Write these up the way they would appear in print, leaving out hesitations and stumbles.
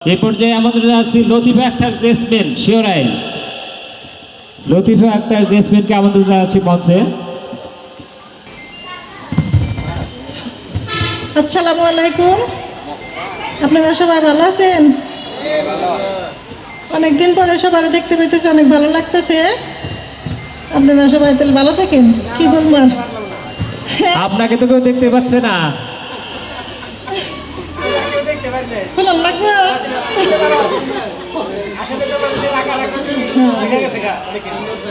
এই পর্যায়ে আমাদের আছে লতিফা আক্তার জেসমিন শিওরাইল। লতিফা আক্তার জেসমিনকে আমাদের আছে মঞ্চে। আসসালামু আলাইকুম, আপনারা সবাই ভালো আছেন? অনেকদিন পরে সবাই দেখতে পেতেছি, অনেক ভালো লাগতেছে। আপনারা সবাই তাহলে ভালো থাকেন, কি বলবেন? আপনাকে তো কেউ দেখতে পাচ্ছে না। ভালো লাগবে।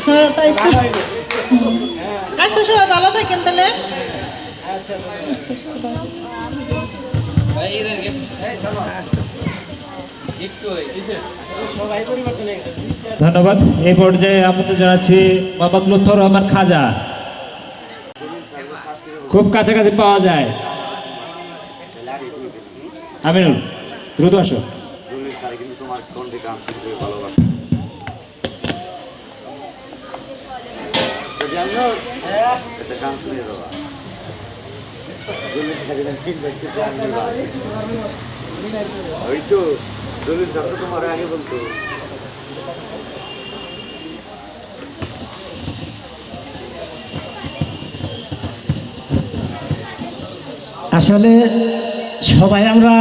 হ্যাঁ, তাই তো। আচ্ছা, সবাই ভালো থাকেন তাহলে। ধন্যবাদ। এই পর্যায়ে আমাদের জানাচ্ছি মোহাম্মদ লুৎফর রহমান খাজা। খুব কাছাকাছি পাওয়া যায়। আমিনুল, দ্রুত আসো। ওই তো দলিল ছাত্র তোমার আগে বলতো। আসলে সবাই আমরা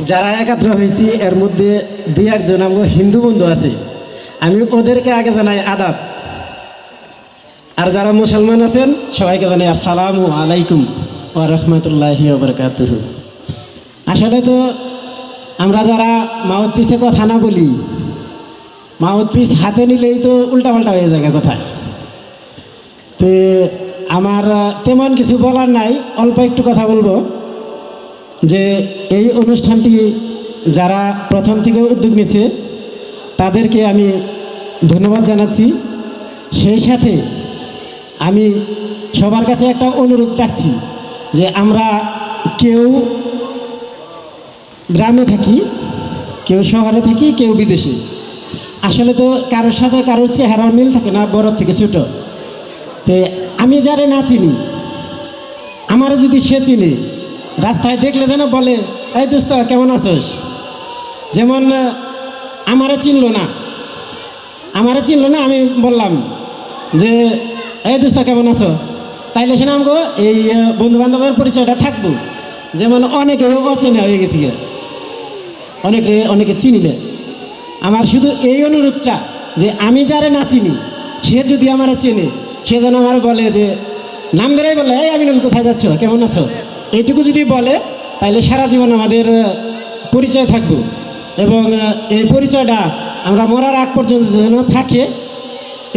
যারা একাত্র হয়েছি এর মধ্যে দুই একজন আমার হিন্দু বন্ধু আছে, আমি ওদেরকে আগে জানাই আদাব। আর যারা মুসলমান আছেন সবাইকে জানাই আসসালামু আলাইকুম ওয়া রাহমাতুল্লাহি ওয়া বারাকাতুহু। আসলে তো আমরা যারা মাউথপিসে কথা না বলি, মাউথপিস হাতে নিলেই তো উল্টাপাল্টা হয়ে যায় কথা। তো আমার তেমন কিছু বলার নাই, অল্প একটু কথা বলবো যে এই অনুষ্ঠানটি যারা প্রথম থেকে উদ্যোগ নিয়েছে তাদেরকে আমি ধন্যবাদ জানাচ্ছি। সেই সাথে আমি সবার কাছে একটা অনুরোধ রাখছি যে আমরা কেউ গ্রামে থাকি, কেউ শহরে থাকি, কেউ বিদেশে। আসলে তো কারোর সাথে কারোর চেহারার মিল থাকে না, বড় থেকে ছোটো। তো আমি যারে না চিনি, আমারও যদি সে চিনি, রাস্তায় দেখলে যেন বলে এই দোস্ত কেমন আছোস। যেমন আমারে চিনলো না, আমি বললাম যে এই দোস্ত কেমন আছো, তাইলে সে আমাকে এই বন্ধুবান্ধবের পরিচয়টা থাকবো। যেমন অনেকে অচেনা হয়ে গেছি, অনেকে চিনিলে। আমার শুধু এই অনুরোধটা যে আমি যারে না চিনি সে যদি আমার চেনে, সে যেন আমার বলে যে নাম ধরেই বলে এই আমিনুল কোথায় যাচ্ছ, কেমন আছো, এইটুকু যদি বলে তাহলে সারা জীবন আমাদের পরিচয় থাকবো। এবং এই পরিচয়টা আমরা মরার আগ পর্যন্ত যেন থাকে,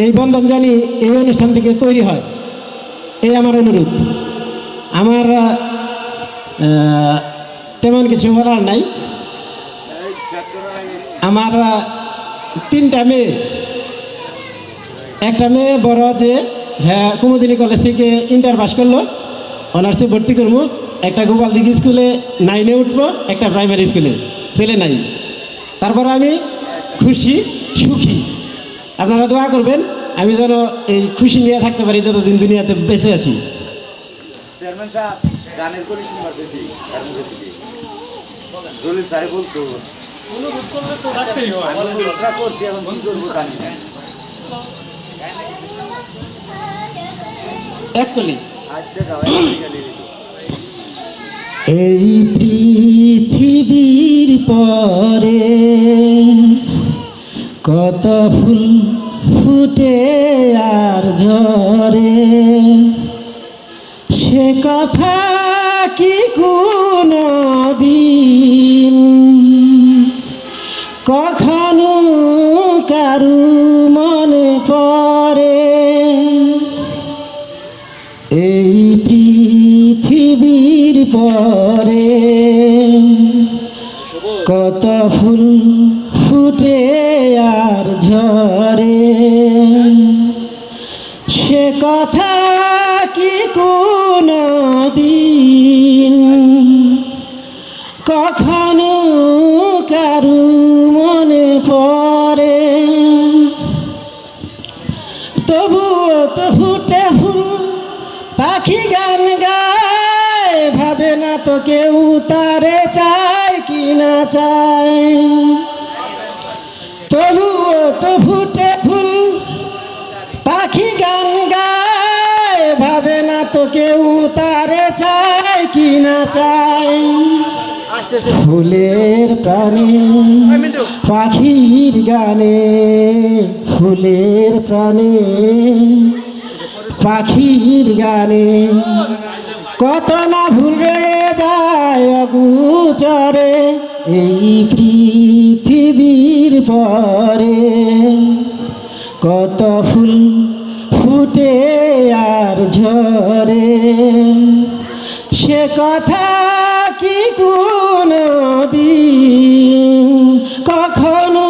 এই বন্ধন জানি এই অনুষ্ঠান থেকে তৈরি হয়, এই আমার অনুরোধ। আমার তেমন কিছু বলার নাই। আমার 3টা মেয়ে, একটা মেয়ে বড় যে হ্যাঁ কুমুদিনী কলেজ থেকে ইন্টার পাস করলো, অনার্সে ভর্তি করবো। একটা গোপালদিঘি স্কুলে 9-এ উঠবো, একটা প্রাইমারি স্কুলে, ছেলে নাই। তারপর আমি খুশি সুখী, আপনারা দোয়া করবেন আমি যেন এই খুশি নিয়ে থাকতে পারি যতদিন দুনিয়াতে বেঁচে আছি। চেয়ারম্যান সাহেব গানের কলি শুনবার পেয়েছি তার মুখে থেকে দলিল স্যারে বলতো করছি, এখন কি করবো জানি না। এক কলি আজকে এই পৃথিবীর পরে কত ফুল ফুটে আর ঝরে, সে কথা কি কোনো দিন কখনো কারু মনে পড়ে। এই পৃথিবীর পরে কত ফুল ফুটে আর ঝরে, সে কথা কি কোনো দিন কখনো কারু মনে পড়ে। তবুও তো ফুটে ফুল পাখি গান গায়, ভাবে না তো কেউ তারে তারে চাই কি না চাই, তবুও তো ফুটে ফুল পাখি গান গায়, ভাবে না তো কেউ তারে চাই কি না চাই। ফুলের প্রাণে পাখির গানে, ফুলের প্রাণে পাখির গানে, কত না ভুল রয়ে যায় অগুচরে এই পৃথিবীর পরে। কত ফুল ফুটে আর ঝরে, সে কথা কি কোনো দিন কখনো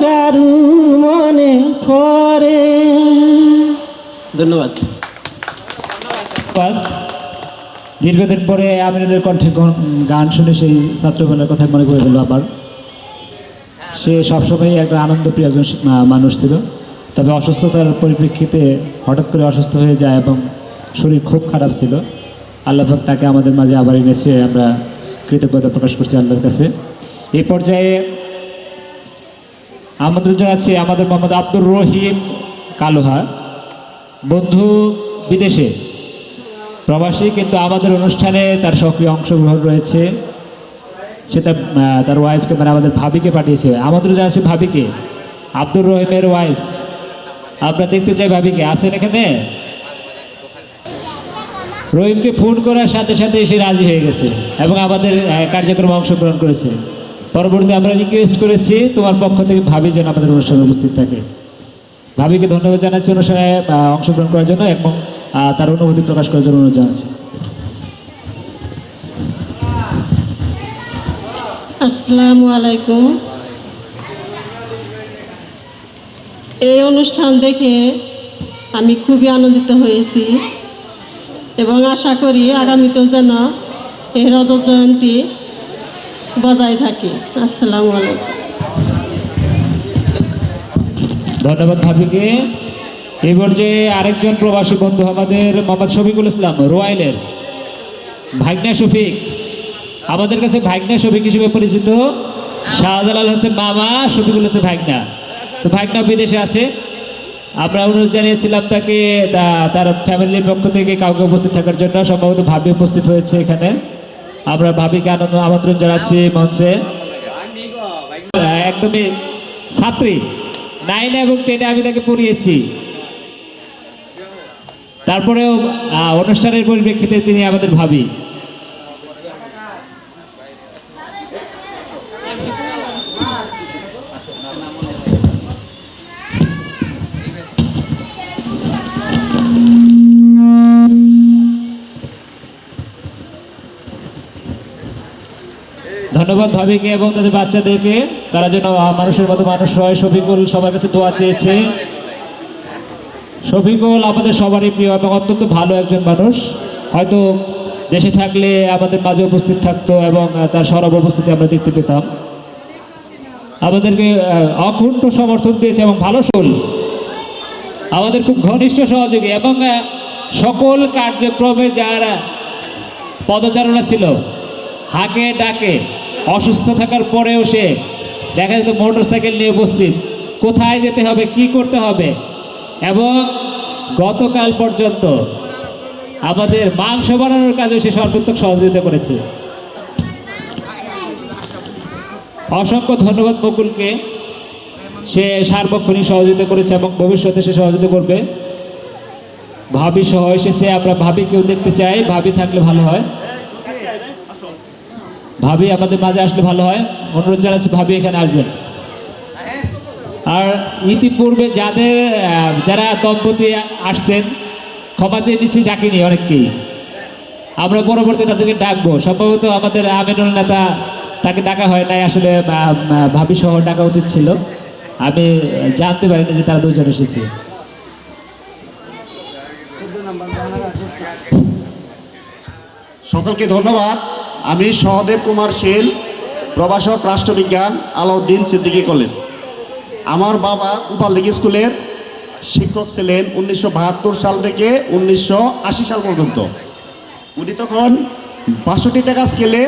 কারু মনে পড়ে। ধন্যবাদ। ধন্যবাদ। দীর্ঘদিন পরে আমিনুলের কণ্ঠে গান শুনে সেই ছাত্রবেলার কথা মনে করে দিল আবার। সে সবসময় একটা আনন্দপ্রিয় একজন মানুষ ছিল, তবে অসুস্থতার পরিপ্রেক্ষিতে হঠাৎ করে অসুস্থ হয়ে যায় এবং শরীর খুব খারাপ ছিল। আল্লাহ পাক তাকে আমাদের মাঝে আবার এনেছে, আমরা কৃতজ্ঞতা প্রকাশ করছি আল্লাহর কাছে। এই পর্যায়ে আমাদের আছে আমাদের মোহাম্মদ আব্দুর রহিম কালোহা, বন্ধু বিদেশে প্রবাসী, কিন্তু আমাদের অনুষ্ঠানে তার সক্রিয় অংশগ্রহণ রয়েছে। সে তার ওয়াইফকে মানে আমাদের ভাবিকে পাঠিয়েছে। আমাদের আছে ভাবিকে, আব্দুর রহিমের ওয়াইফ। আমরা দেখতে চাই ভাবিকে, আছেন এখানে? রহিমকে ফোন করার সাথে সাথে সে রাজি হয়ে গেছে এবং আমাদের কার্যক্রমে অংশগ্রহণ করেছে। পরবর্তী আমরা রিকোয়েস্ট করেছি তোমার পক্ষ থেকে ভাবি যেন আমাদের অনুষ্ঠানে উপস্থিত থাকে। ভাবিকে ধন্যবাদ জানাচ্ছি অনুষ্ঠানে অংশগ্রহণ করার জন্য এবং তার অনুভূতি প্রকাশ করার জন্য অনুরোধ জানাচ্ছি। আসসালামু আলাইকুম। এই অনুষ্ঠান দেখে আমি খুবই আনন্দিত হয়েছি এবং আশা করি আগামীতেও যেন এই রজত জয়ন্তী বজায় থাকে। আসসালামু আলাইকুম। ধন্যবাদ ভাবিকে। এই পর্যায়ে আরেকজন প্রবাসী বন্ধু আমাদের মোহাম্মদ শফিকুল ইসলাম, রোয়াইলের ভাগনা শফিক। আমাদের কাছে ভাগনা শফিক হিসেবে পরিচিত। শাহজালাল হোসেন মামা, শফিকুল হোসেন ভাগনা। তো ভাগনা বিদেশে আছে। আমরা অনুরোধ জানিয়েছিলাম তাকে তার ফ্যামিলির পক্ষ থেকে কাউকে উপস্থিত থাকার জন্য। সম্ভবত ভাবি উপস্থিত হয়েছে এখানে। আমরা ভাবিকে আমন্ত্রণ জানাচ্ছি মঞ্চে। একদমই ছাত্রী, 9 এবং 10 আমি তাকে পড়িয়েছি। তারপরেও অনুষ্ঠানের পরিপ্রেক্ষিতে তিনি আমাদের ভাবি। ধন্যবাদ ভাবিকে এবং তাদের বাচ্চাদেরকে, তারা যেন মানুষের মতো মানুষ হয়। শফিকুল সবার কাছে দোয়া চেয়েছে। শফিকুল আমাদের সবারই প্রিয় এবং অত্যন্ত ভালো একজন মানুষ। হয়তো দেশে থাকলে আমাদের মাঝে উপস্থিত থাকতো এবং তার সরব উপস্থিতি আমরা দেখতে পেতাম। আমাদেরকে অকুণ্ঠ সমর্থন দিয়েছে এবং ভালো শোল, আমাদের খুব ঘনিষ্ঠ সহযোগী এবং সকল কার্যক্রমে যারা পদচারণা ছিল, হাঁকে ডাকে, অসুস্থ থাকার পরেও সে দেখা যেত মোটর সাইকেল নিয়ে উপস্থিত, কোথায় যেতে হবে, কি করতে হবে। এবং গতকাল পর্যন্ত আমাদের মাংস বানানোর কাজে সে সর্বাত্মক সহযোগিতা করেছে। অসংখ্য ধন্যবাদ বকুলকে, সে সার্বক্ষণিক সহযোগিতা করেছে এবং ভবিষ্যতে সে সহযোগিতা করবে। ভাবি সহ এসেছে, আমরা ভাবিকেও দেখতে চাই। ভাবি থাকলে ভালো হয়, ভাবি আমাদের মাঝে আসলে ভালো হয়। অনুরোধ জানাচ্ছি ভাবি এখানে আসবেন। আর ইতিপূর্বে যারা দম্পতি আসছেন ক্ষমা চেয়ে নিচ্ছি, ডাকিনি অনেককেই। আমরা পরবর্তী তাদেরকে ডাকবো। সম্ভবত আমাদের আমিনুল নেতা, তাকে ডাকা হয় নাই, আসলে ভাবি সহ ডাকা উচিত ছিল। আমি জানতে পারিনি যে তারা দুজন এসেছে। সকলকে ধন্যবাদ। আমি সহদেব কুমার শীল, প্রভাষক রাষ্ট্রবিজ্ঞান, আলাউদ্দিন সিদ্দিকী কলেজ। আমার বাবা গোপালদিঘি স্কুলের শিক্ষক ছিলেন 1972 সাল থেকে 1980 সাল পর্যন্ত। উনি তখন 62 টাকা স্কেলে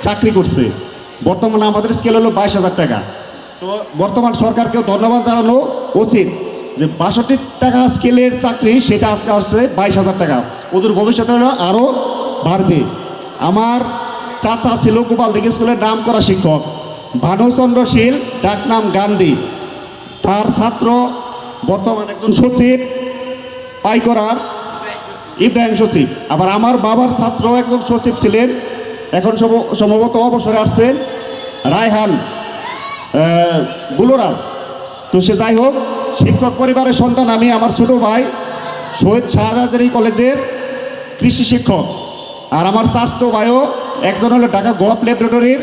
চাকরি করছে। বর্তমানে আমাদের স্কেল হলো 22,000 টাকা। তো বর্তমান সরকারকেও ধন্যবাদ জানানো উচিত যে 62 টাকা স্কেলের চাকরি সেটা আজকে আসছে 22,000 টাকা। ওদের ভবিষ্যতে হলো আরও বাড়বে। আমার চাচা ছিল গোপালদিঘি স্কুলের নাম করা শিক্ষক ভানুচন্দ্র শীল, ডাকনাম গান্ধী। তার ছাত্র বর্তমান একজন সচিব পাইকরার ইব্রাহিম সচিব। আবার আমার বাবার ছাত্র একজন সচিব ছিলেন, এখন সম্ভবত অবসরে আসছেন, রায়হান বুলোরাল। তো সে যাই হোক, শিক্ষক পরিবারের সন্তান আমি। আমার ছোট ভাই শহীদ শাহজাহান কলেজের কৃষি শিক্ষক। আর আমার স্বাস্থ্য ভাইও একজন হলো ঢাকা গভ ল্যাবরেটরির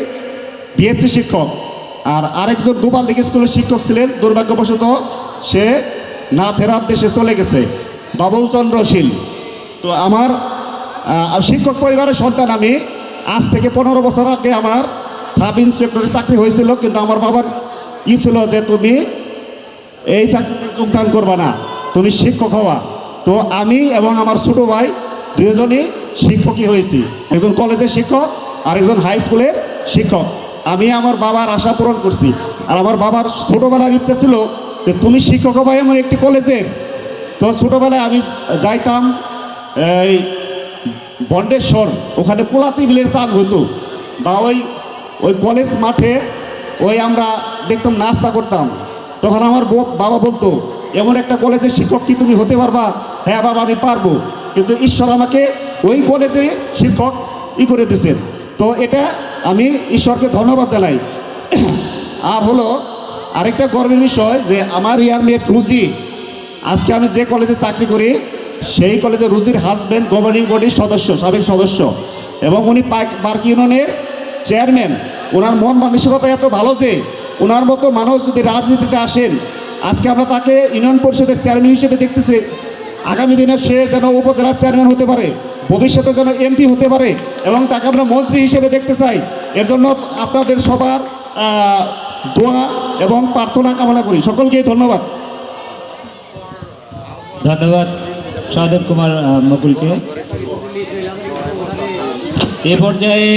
বিএসসি শিক্ষক। আর আরেকজন গোপালদিঘি স্কুলের শিক্ষক ছিলেন, দুর্ভাগ্যবশত সে না ফেরার দেশে চলে গেছে, বাবুল চন্দ্র শীল। তো আমার শিক্ষক পরিবারের সন্তান আমি। আজ থেকে 15 বছর আগে আমার সাব ইন্সপেক্টরের চাকরি হয়েছিল, কিন্তু আমার বাবার ছিল যে তুমি এই চাকরিতে যোগদান করবা না, তুমি শিক্ষক হওয়া। তো আমি এবং আমার ছোট ভাই দুজনই শিক্ষকই হয়েছি, একজন কলেজের শিক্ষক আর একজন হাই স্কুলের শিক্ষক। আমি আমার বাবার আশা পূরণ করছি। আর আমার বাবার ছোটোবেলার ইচ্ছা ছিল যে তুমি শিক্ষক হবা এমন একটি কলেজের। তো ছোটোবেলায় আমি যাইতাম এই বন্ডেশ্বর, ওখানে পোলাতি বিলের চাল হতো, বা ওই কলেজ মাঠে আমরা দেখতাম নাস্তা করতাম। তখন আমার বাবা বলতো এমন একটা কলেজের শিক্ষক কি তুমি হতে পারবা? হ্যাঁ বাবা, আমি পারবো। কিন্তু ঈশ্বর আমাকে ওই কলেজে শিক্ষক করে দিয়েছেন। তো এটা আমি ঈশ্বরকে ধন্যবাদ জানাই। আর হলো আরেকটা গর্বের বিষয় যে আমার ইয়ার মেয়ে রুজি, আজকে আমি যে কলেজে চাকরি করি সেই কলেজে রুজির হাজব্যান্ড গভর্নিং বডির সদস্য, সাবেক সদস্য, এবং উনি পার্ক ইউনিয়নের চেয়ারম্যান। ওনার মন মানসিকতা এত ভালো যে ওনার মতো মানুষ যদি রাজনীতিতে আসেন, আজকে আমরা তাকে ইউনিয়ন পরিষদের চেয়ারম্যান হিসেবে দেখতেছি, আগামী দিনে সে যেন উপজেলার চেয়ারম্যান হতে পারে, ভবিষ্যতে যেন এমপি হতে পারে, এবং তাকে আমরা মন্ত্রী হিসেবে দেখতে চাই। এর জন্য আপনাদের সবার দোয়া এবং প্রার্থনা কামনা করি। সকলকে ধন্যবাদ। ধন্যবাদ সহদেব কুমার মুকুলকে। এ পর্যায়ে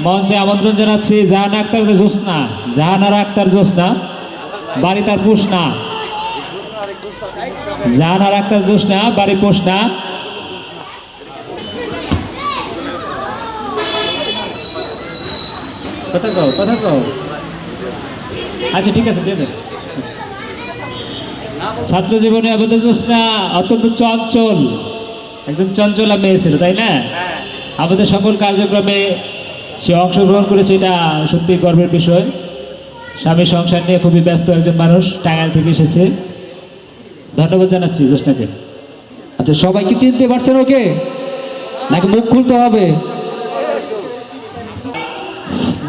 মঞ্চে আমন্ত্রণ জানাচ্ছি জাহানা আক্তার জোসনা, জাহানারা আক্তার জোসনা, বাড়ি তার পুষনা, জাহানারা আক্তার জোসনা, বাড়ি পুষনা। কথা কও। আচ্ছা ঠিক আছে, দিয়ে দেন। ছাত্র জীবনে আমাদের জোসনা অত্যন্ত চঞ্চল, একজন চঞ্চলা মেয়ে ছিল, তাই না? আমাদের সকল কার্যক্রমে সে অংশগ্রহণ করেছে, এটা সত্যি গর্বের বিষয়। স্বামী সংসার নিয়ে খুবই ব্যস্ত একজন মানুষ, টাঙ্গাইল থেকে এসেছে। ধন্যবাদ জানাচ্ছি জোসনাকে। আচ্ছা, সবাই কি চিনতে পারছেন ওকে, নাকি মুখ খুলতে হবে?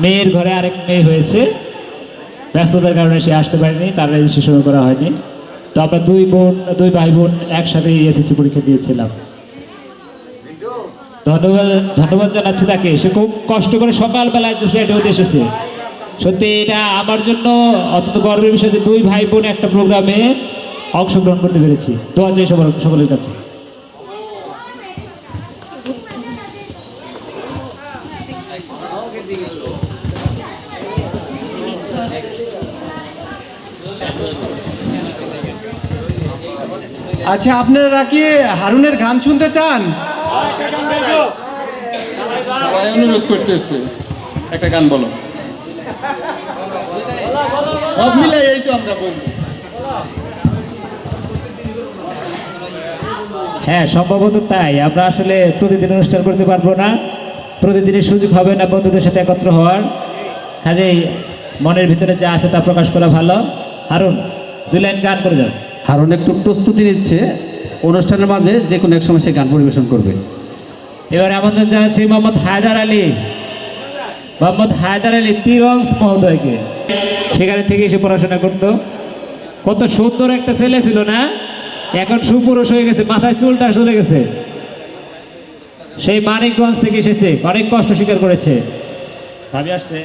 মেয়ের ঘরে আরেক মেয়ে হয়েছে, ব্যস্ততার কারণে সে আসতে পারেনি, তার রেজিস্ট্রেশন করা হয়নি। তো আমরা দুই ভাই বোন একসাথে এসএসসি পরীক্ষা দিয়েছিলাম। ধন্যবাদ জানাচ্ছি তাকে। সে খুব কষ্ট করে সকালবেলায় হতে এসেছে। সত্যি এটা আমার জন্য অত্যন্ত গর্বের বিষয় যে দুই ভাই বোন একটা প্রোগ্রামে অংশগ্রহণ করতে পেরেছি। দোয়া চাই সকলের কাছে। আচ্ছা, আপনারা কি হারুনের গান শুনতে চান? অনুরোধ করতেছে, একটা গান বলো। সব মিলে এই তো আমরা বলবো। হ্যাঁ, সম্ভবত তাই। আমরা আসলে প্রতিদিন অনুষ্ঠান করতে পারবো না, প্রতিদিনের সুযোগ হবে না বন্ধুদের সাথে একত্র হওয়ার। কাজেই মনের ভিতরে যা আছে তা প্রকাশ করা ভালো। হারুন, 2 লাইন গান করে যাও। হারুন একটু প্রস্তুতি নিচ্ছে, অনুষ্ঠানের মাঝে যে কোনো এক সময় সে গান পরিবেশন করবে। এবারে আমন্ত্রণ জানাচ্ছি মোহাম্মদ হায়দার আলী তিরঞ্জ মহোদয়কে। সেখানে থেকে এসে পড়াশোনা করতো। কত সুন্দর একটা ছেলে ছিল না? এখন সুপুরুষ হয়ে গেছে, মাথায় চুলটা চলে গেছে। সেই মানিকগঞ্জ থেকে এসেছে, অনেক কষ্ট স্বীকার করেছে। ভাবি আসছে,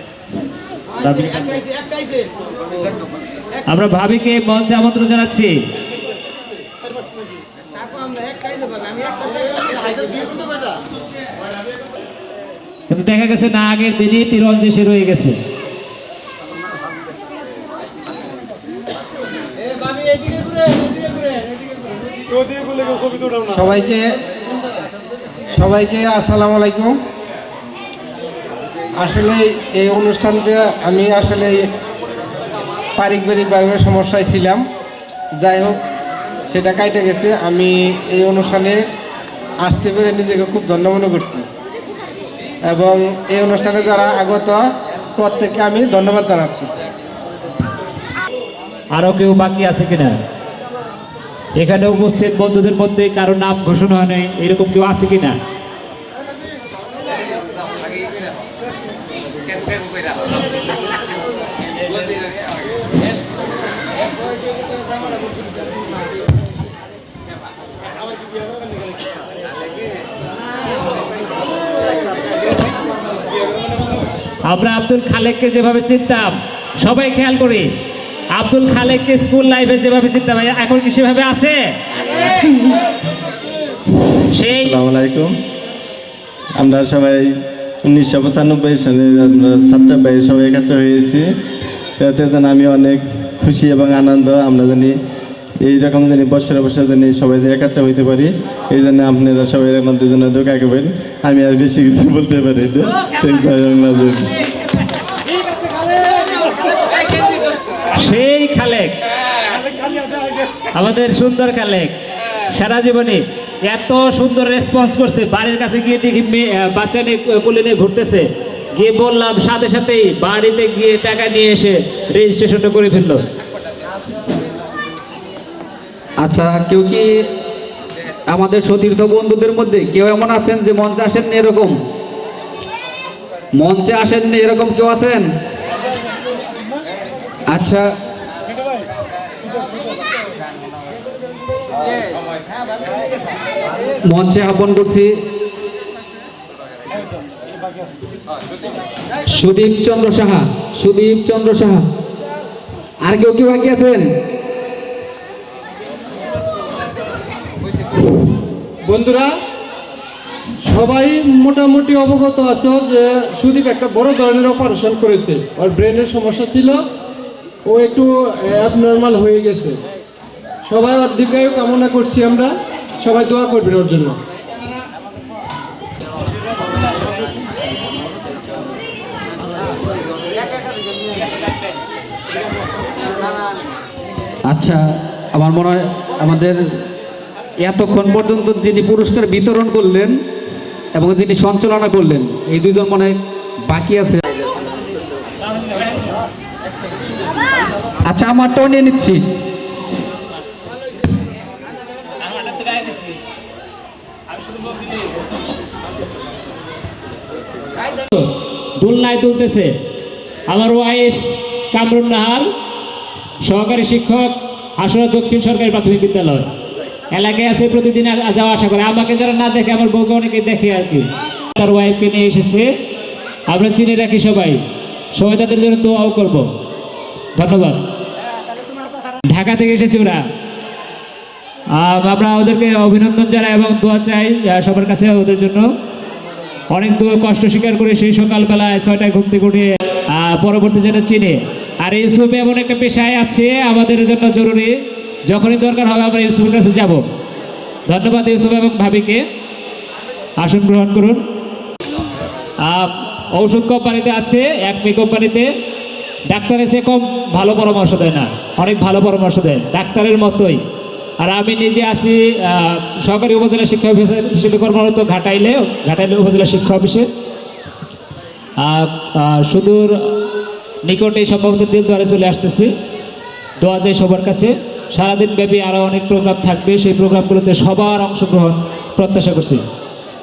আমরা ভাবিকে মঞ্চে আমন্ত্রণ জানাচ্ছি। কিন্তু দেখা গেছে না, আগের দিনই তীরঞ্জ এসে রয়ে গেছে। সবাইকে আসসালামু আলাইকুম। আসলে এই অনুষ্ঠানটা আমি আসলে পারিবারিকভাবে সমস্যায় ছিলাম, যাই হোক সেটা কাটে গেছে। আমি এই অনুষ্ঠানে আসতে পেরে নিজেকে খুব ধন্য মনে করছি এবং এই অনুষ্ঠানে যারা আগত প্রত্যেককে আমি ধন্যবাদ জানাচ্ছি। আরো কেউ বাকি আছে কিনা? এখানে উপস্থিত বন্ধুদের মধ্যে কারো নাম ঘোষণা হয় নাই, এরকম কেউ আছে কিনা? আমরা আব্দুল খালেককে যেভাবে চিনতাম, সবাই খেয়াল করি, আব্দুল খালেককে স্কুল লাইফে যেভাবে চিনতাম এখন কি সেভাবে আছে? সেই আসসালামু আলাইকুম। আমরা সবাই 1995 সালে আমরা ছাত্র ভাই সবাই একত্র হয়েছি, তাতে যেন আমি অনেক খুশি এবং আনন্দ। আমরা জানি এইরকম জানি বছরে বছরে জানি সবাই যে একত্র হইতে পারি, এই জন্য আপনারা সবাই আমাদের জন্য দোয়া করবেন। আমি আর বেশি কিছু বলতে পারি না। সেই খালেক, আমাদের সুন্দর খালেক, সারা জীবনে এত সুন্দর রেসপন্স করছে। বাড়ির কাছে গিয়ে দেখি বাচ্চা নিয়ে কোলে নিয়ে ঘুরতেছে, গিয়ে বললাম সাথে সাথেই বাড়িতে গিয়ে টাকা নিয়ে এসে রেজিস্ট্রেশনটা করে ফেললো। আচ্ছা, কেউ কি আমাদের সতীর্থ বন্ধুদের মধ্যে কেউ এমন আছেন যে মঞ্চে আসেননি এরকম? মঞ্চে আসেননি এরকম কেউ আছেন? আচ্ছা, মঞ্চে আহ্বান করছি সুদীপ চন্দ্র সাহা। সুদীপ চন্দ্র সাহা। আর কেউ কি বাকি আছেন? বন্ধুরা সবাই মোটামুটি অবগত আছো যে সুদীপ একটা বড় ধরনের অপারেশন করেছে, ওর ব্রেনের সমস্যা ছিল, ও একটু অ্যাবনর্মাল হয়ে গেছে। সবাই ওর দীর্ঘায়ু কামনা করছি, আমরা সবাই দোয়া করবেন ওর জন্য। আচ্ছা, আমার মনে হয় আমাদের এতক্ষণ পর্যন্ত যিনি পুরস্কার বিতরণ করলেন এবং যিনি সঞ্চালনা করলেন, এই দুজন মনে হয় বাকি আছে। আচ্ছা, আমারটাও নিয়ে নিচ্ছি। দোলনায় তুলতেছে আমার ওয়াইফ কামরুন নাহার, সহকারী শিক্ষক, হাসুরা দক্ষিণ সরকারি প্রাথমিক বিদ্যালয়। এলাকায় আছে, প্রতিদিন যাওয়া আসা করে। আমাকে যারা না দেখে, আমার বউকে অনেকে দেখে আর কি। তার ওয়াইফকে নিয়ে এসেছে, আমরা চিনে রাখি সবাই, সবাই তাদের জন্য দোয়াও করব। ধন্যবাদ। ঢাকা থেকে এসেছে ওরা, আমরা ওদেরকে অভিনন্দন জানাই এবং দোয়া চাই সবার কাছে ওদের জন্য। অনেক দূর কষ্ট স্বীকার করে সেই সকালবেলায় 6টায় ঘুম থেকে উঠে পরবর্তী যেন চিনে। আর ইউসুফ এমন একটা পেশায় আছে আমাদের জন্য জরুরি, যখনই দরকার হবে আমরা ইউসুফের কাছে যাব। ধন্যবাদ ইউসুফ এবং ভাবিকে। আসন গ্রহণ করুন। ঔষধ কোম্পানিতে আছে, একমি কোম্পানিতে। ডাক্তারের চেয়ে কম ভালো পরামর্শ দেয় না, অনেক ভালো পরামর্শ দেয়, ডাক্তারের মতোই। আর আমি নিজে আছি সহকারী উপজেলা শিক্ষা অফিসার হিসেবে কর্মরত ঘাটাইলে উপজেলা শিক্ষা অফিসে। সুদূর নিকটে সম্ভবত দিলদ্বারে চলে আসতেছি। দোয়া চাই সবার কাছে। সারাদিন ব্যাপী আরও অনেক প্রোগ্রাম থাকবে, সেই প্রোগ্রামগুলোতে সবার অংশগ্রহণ প্রত্যাশা করছি।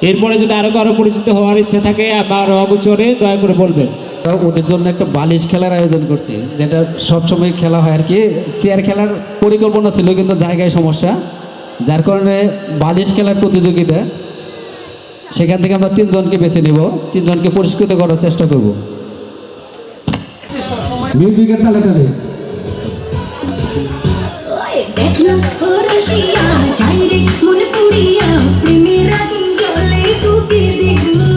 এরপরে যদি আরও কারো পরিচিত হওয়ার ইচ্ছে থাকে আমার অগোচরে দয়া করে বলবেন। ওদের জন্য একটা বালিশ খেলার আয়োজন করছি, যেটা সবসময় খেলা হয় আর কি। চেয়ার খেলার পরিকল্পনা ছিল, কিন্তু জায়গায় সমস্যা, যার কারণে বালিশ খেলার প্রতিযোগিতা। সেখান থেকে আমরা 3 জনকে বেছে নেব, 3 জনকে পুরস্কৃত করার চেষ্টা করব। মিউজিকের তালে তালে দেখলো রসিয়া যাই রে মনে পুড়িয়া প্রেমের আগুন জ্বলে তোকে দেখলো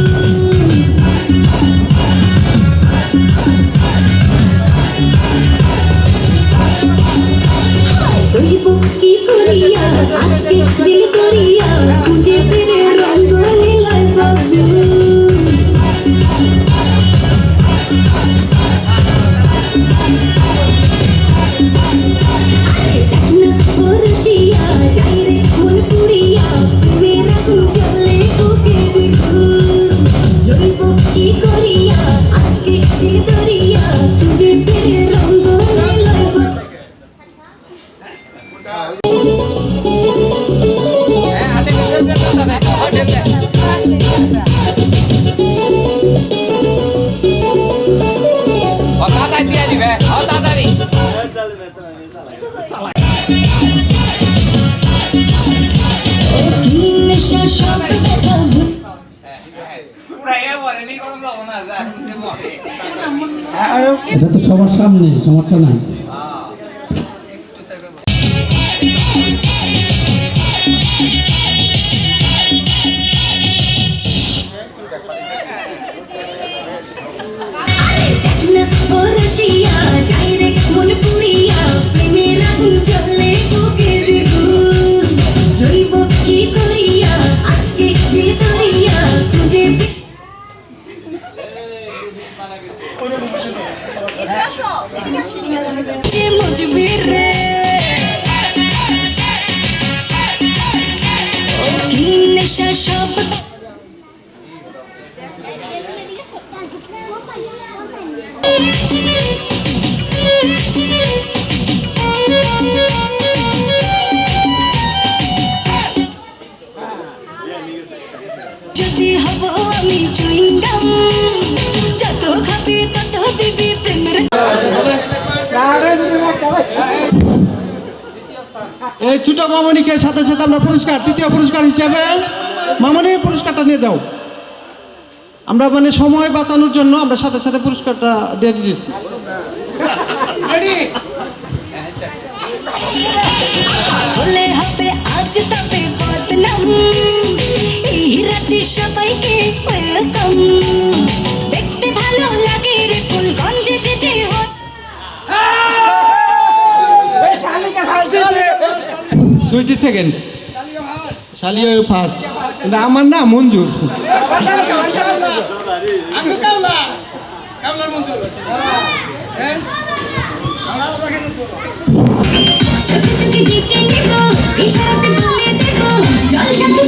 এটা তো সবার সামনে, সমস্যা নাই। না ও রসিয়া যাই রে মন পুড়িয়া প্রেমের আগুন জ্বলে বুকে দ্বিগুণ রইব কি করিয়া আজকে দিল করিয়া খুঁজে যে মুজবে রে ও কি নেশা সব যদি হব আমি চুইংগাম যত খাবি তত দিবি প্রেমের এই ছোট মামনিকে সাথে সাথে আমরা পুরস্কার, তৃতীয় পুরস্কার হিসেবে মামনি পুরস্কারটা নিয়ে যাও। আমরা মানে সময় বাঁচানোর জন্য আমরা সাথে সাথে পুরস্কারটা দিয়ে দিয়েছি। হলে হবে আজ তবে বদনাম এই রাতে সবাইকে ওয়েলকাম দেখতে ভালো লাগে রে ফুল গন্ধে সেজে সুইটি সেকেন্ড, শালিও ফার্স্ট, আমার না মঞ্জুর। চোখে চোখে ডেকে নেব ইশারাতে বলে দেব জল সাথে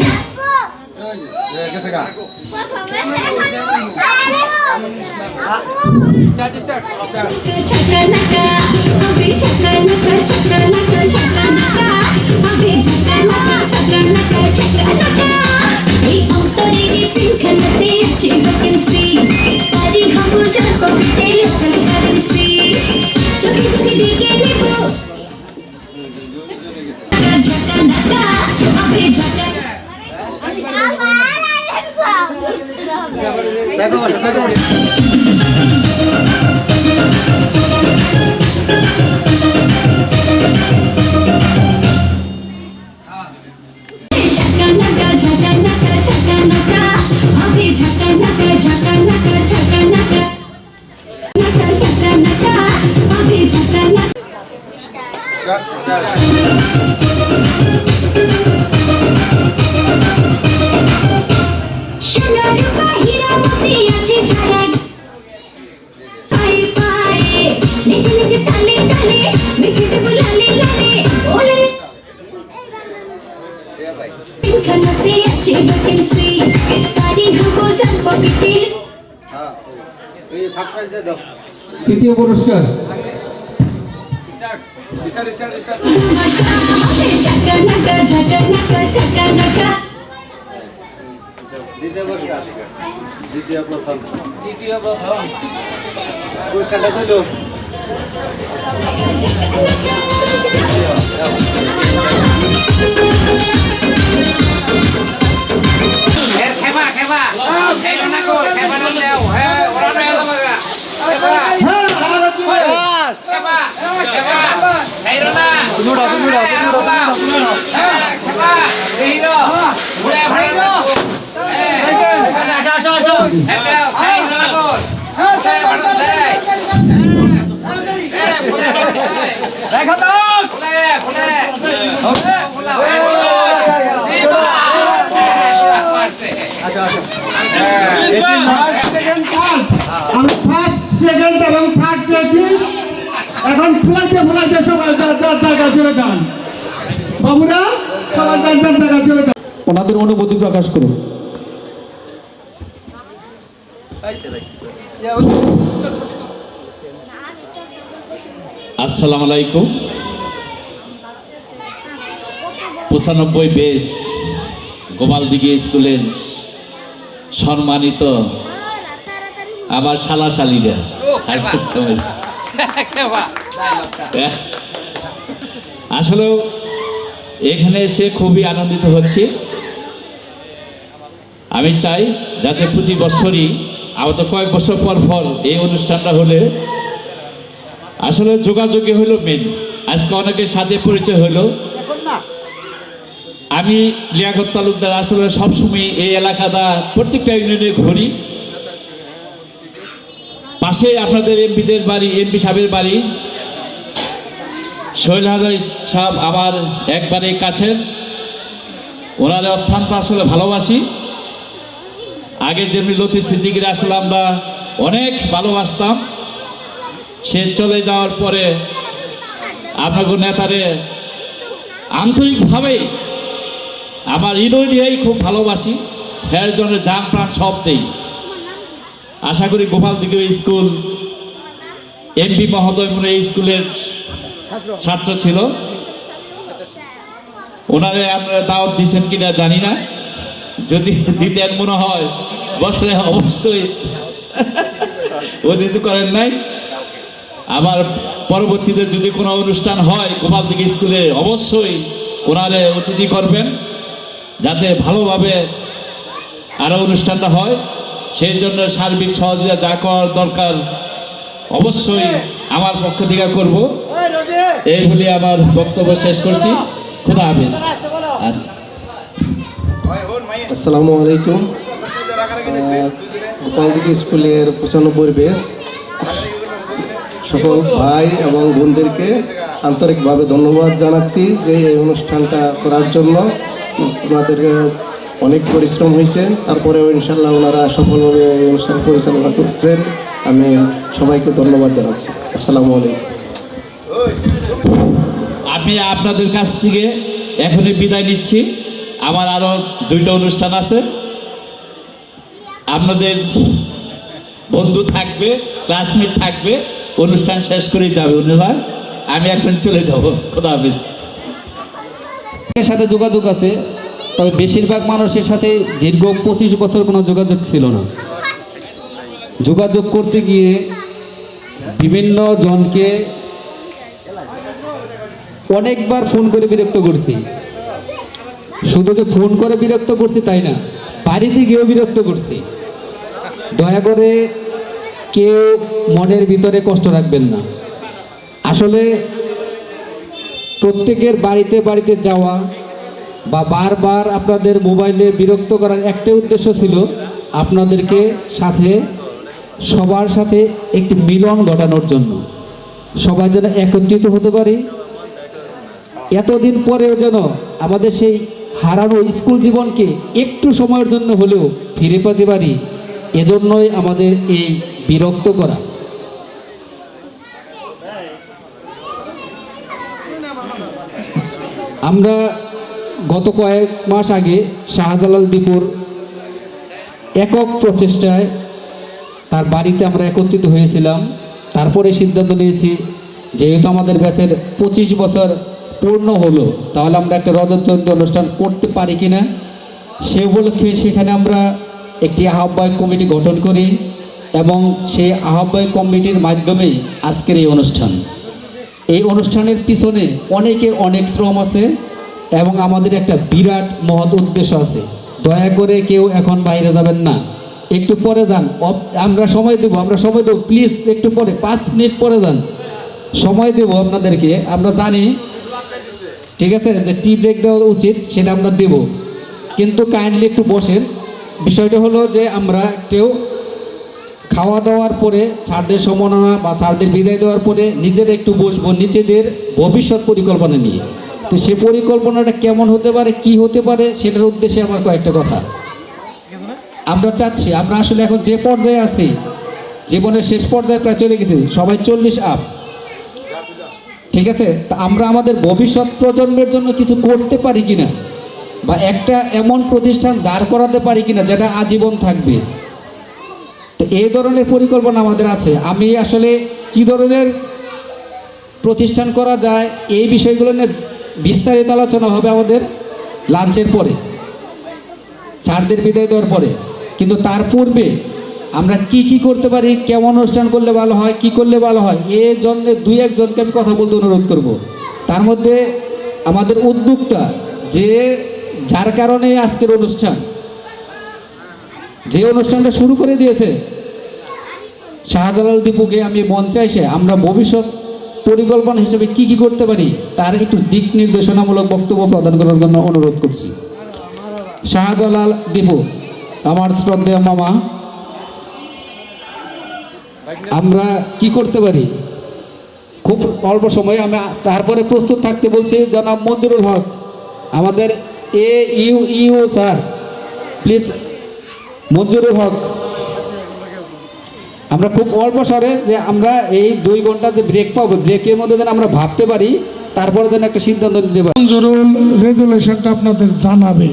ছকানাকা আবে ছকানাকা ছকানাকা ছকানাকা আবে ছকানাকা ছকানাকা ছকানাকা এই অন্তরে পিনখানাতে আছে ভ্যাকেন্সি পারি হব যাব টেলিফোন কারেন্সি চোখে চোখে ডেকে নেব ছকানাকা আবে ছকানাকা ঝাকানাকা ঝাকানাকা ঝাকানাকা আবে ঝাকানাকা ঝাকানাকা ঝাকানাকা নাকা ঝাকানাকা আবে ঝাকানাকা সোনার বাহিরা মতে আছে সারা পায়ে পায়ে নিচে নিচে তালে তালে মিঠে দেবো লালে লালে ওলে খানাতে আছে ভ্যাকেন্সি পারি হব যাব বিটিল তৃতীয় পুরস্কার ঝাকানাকা ঝাকানাকা ঝাকানাকা দ্বিতীয় প্রথম পুরস্কারটা দিল আমি ফার্স্ট, সেকেন্ড এবং থার্ড পেয়েছি। এখন ফ্লাইটে ফ্লাইটে সবাই যার যার জায়গা চলে যান। বাবুরা সবাই যার যার জায়গা চলে যান। ওনাদের অনুভূতি প্রকাশ করুন। আসসালামু আলাইকুম। 95 বেস গোপালদিঘি স্কুলের সম্মানিত আমার শালাশালীরা, আসলে এখানে এসে খুবই আনন্দিত হচ্ছি। আমি চাই যাতে প্রতি বছরই আবার তো কয়েক বছর পর পর এই অনুষ্ঠানটা হলে আসলে যোগাযোগই হলো মেন। আজকে অনেকের সাথে পরিচয় হলো। আমি লিয়াকত তালুকদার আসলে সবসময় এই এলাকাটা প্রত্যেকটা ইউনিয়নে ঘুরি। পাশে আপনাদের এমপিদের বাড়ি, এমপি সাহেবের বাড়ি সোহেল হাজারি সাহেব আমার একবারে কাছের, ওনার অত্যন্ত আসলে ভালোবাসি। আগে যেমনি লতিফ সিদ্দিকীর আসলে আমরা অনেক ভালোবাসতাম, সে চলে যাওয়ার পরে আপনাকে নেতারে আন্তরিকভাবে আমার হৃদয় দিয়েই খুব ভালোবাসি, এর জন্য জান প্রাণ সব দেই। আশা করি গোপাল দিকে স্কুল এমপি মহোদয় মনে এই স্কুলের ছাত্র ছিল, ওনারে আপনারা দাওয়াত দিচ্ছেন কিনা জানি না, যদি দিতেন মনে হয় বসলে অবশ্যই অতিথি করেন নাই। আবার পরবর্তীতে যদি কোনো অনুষ্ঠান হয় গোপাল দিকে স্কুলে অবশ্যই ওনারে অতিথি করবেন, যাতে ভালোভাবে আরও অনুষ্ঠানটা হয়। সেই জন্য সার্বিক সহযোগিতা যা করার দরকার অবশ্যই আমার পক্ষ থেকে করব। এই বলে আমার বক্তব্য শেষ করছি। খুদা হাফেজ। আচ্ছা, আসসালামু আলাইকুম। গোপালদিঘি স্কুলের 95 ব্যাচ সকল ভাই এবং বোনদেরকে আন্তরিকভাবে ধন্যবাদ জানাচ্ছি যে এই অনুষ্ঠানটা করার জন্য। ওনাদের অনেক পরিশ্রম হয়েছে, তারপরেও ইনশাল্লাহ ওনারা সফলভাবে এই অনুষ্ঠান পরিচালনা করছেন। আমি সবাইকে ধন্যবাদ জানাচ্ছি। আসসালামু আলাইকুম। আমি আপনাদের কাছ থেকে এখনই বিদায় নিচ্ছি। আমার আরও 2টা অনুষ্ঠান আছে, আপনাদের বন্ধু থাকবে, ক্লাসমেট থাকবে, অনুষ্ঠান শেষ করেই যাবে ওনারা। আমি এখন চলে যাব। খোদা হাফেজ। এর সাথে যোগাযোগ আছে, তবে বেশিরভাগ মানুষের সাথে দীর্ঘ 25 বছর কোনো যোগাযোগ ছিল না। যোগাযোগ করতে গিয়ে বিভিন্ন জনকে অনেকবার ফোন করে বিরক্ত করছি। শুধু যে ফোন করে বিরক্ত করছি তাই না, বাড়িতে গিয়েও বিরক্ত করছি। দয়া করে কেউ মনের ভিতরে কষ্ট রাখবেন না। আসলে প্রত্যেকের বাড়িতে বাড়িতে যাওয়া বা বারবার আপনাদের মোবাইলে বিরক্ত করার একটাই উদ্দেশ্য ছিল আপনাদেরকে সাথে সবার সাথে একটি মিলন ঘটানোর জন্য, সবাই যেন একত্রিত হতে পারি। এতদিন পরেও যেন আমাদের সেই হারানো স্কুল জীবনকে একটু সময়ের জন্য হলেও ফিরে পেতে পারি, এজন্যই আমাদের এই বিরক্ত করা। আমরা গত কয়েক মাস আগে শাহজালাল দীপুর একক প্রচেষ্টায় তার বাড়িতে আমরা একত্রিত হয়েছিলাম। তারপরে সিদ্ধান্ত নিয়েছি যেহেতু আমাদের ব্যাচের 25 বছর পূর্ণ হলো, তাহলে আমরা একটা রজত জয়ন্তী অনুষ্ঠান করতে পারি কিনা। সে উপলক্ষে সেখানে আমরা একটি আহ্বায়ক কমিটি গঠন করি এবং সেই আহ্বায়ক কমিটির মাধ্যমেই আজকের এই অনুষ্ঠান। এই অনুষ্ঠানের পিছনে অনেকের অনেক শ্রম আছে এবং আমাদের একটা বিরাট মহৎ উদ্দেশ্য আছে। দয়া করে কেউ এখন বাইরে যাবেন না, একটু পরে যান। আমরা সময় দেব প্লিজ, একটু পরে 5 মিনিট পরে যান, সময় দেব আপনাদেরকে। আমরা জানি ঠিক আছে যে টি ব্রেক দেওয়া উচিত, সেটা আমরা দেব, কিন্তু কাইন্ডলি একটু বসেন। বিষয়টা হলো যে আমরা কেউ খাওয়া দাওয়ার পরে ছাড়দের সম্মাননা বা ছাড়দের বিদায় দেওয়ার পরে নিজেরা একটু বসবো নিজেদের ভবিষ্যৎ পরিকল্পনা নিয়ে। তো সে পরিকল্পনাটা কেমন হতে পারে, কি হতে পারে, সেটার উদ্দেশ্যে আমার কয়েকটা কথা। আমরা চাচ্ছি, আমরা আসলে এখন যে পর্যায়ে আছি, জীবনের শেষ পর্যায়ে প্রায় চলে গেছি, সবাই 40 আপ, ঠিক আছে। তা আমরা আমাদের ভবিষ্যৎ প্রজন্মের জন্য কিছু করতে পারি কিনা, বা একটা এমন প্রতিষ্ঠান দাঁড় করাতে পারি কিনা যেটা আজীবন থাকবে। তো এই ধরনের পরিকল্পনা আমাদের আছে। আমি আসলে কি ধরনের প্রতিষ্ঠান করা যায় এই বিষয়গুলো নিয়ে বিস্তারিত আলোচনা হবে আমাদের লাঞ্চের পরে, ছাড়দের বিদায় দেওয়ার পরে। কিন্তু তার পূর্বে আমরা কি করতে পারি, কেমন অনুষ্ঠান করলে ভালো হয়, কি করলে ভালো হয়, এই জন্য 2-1 জনকে আমি কথা বলতে অনুরোধ করব। তার মধ্যে আমাদের উদ্যোক্তা, যার কারণে আজকের অনুষ্ঠান, যে অনুষ্ঠানটা শুরু করে দিয়েছে, শাহজালাল দীপুকে আমি মঞ্চে এসে আমরা ভবিষ্যৎ পরিকল্পনা হিসেবে কি কি করতে পারি তার একটু দিক নির্দেশনামূলক বক্তব্য প্রদান করার জন্য অনুরোধ করছি। শাহজালাল দীপু, আমার শ্রদ্ধেয় মামা, আমরা কি করতে পারি খুব অল্প সময়ে আমরা তারপরে প্রস্তুত থাকতে বলছি জনাব মঞ্জুরুল হক, আমাদের ইউ স্যার প্লিজ। মঞ্জুরুল হক, আমরা খুব অল্প স্বরে যে আমরা এই 2 ঘন্টা যে ব্রেক পাবো, ব্রেকের মধ্যে যেন আমরা ভাবতে পারি, তারপরে যেন একটা সিদ্ধান্ত নিতে পারি। মঞ্জুরুল রেজুলেশনটা আপনাদের জানাবে,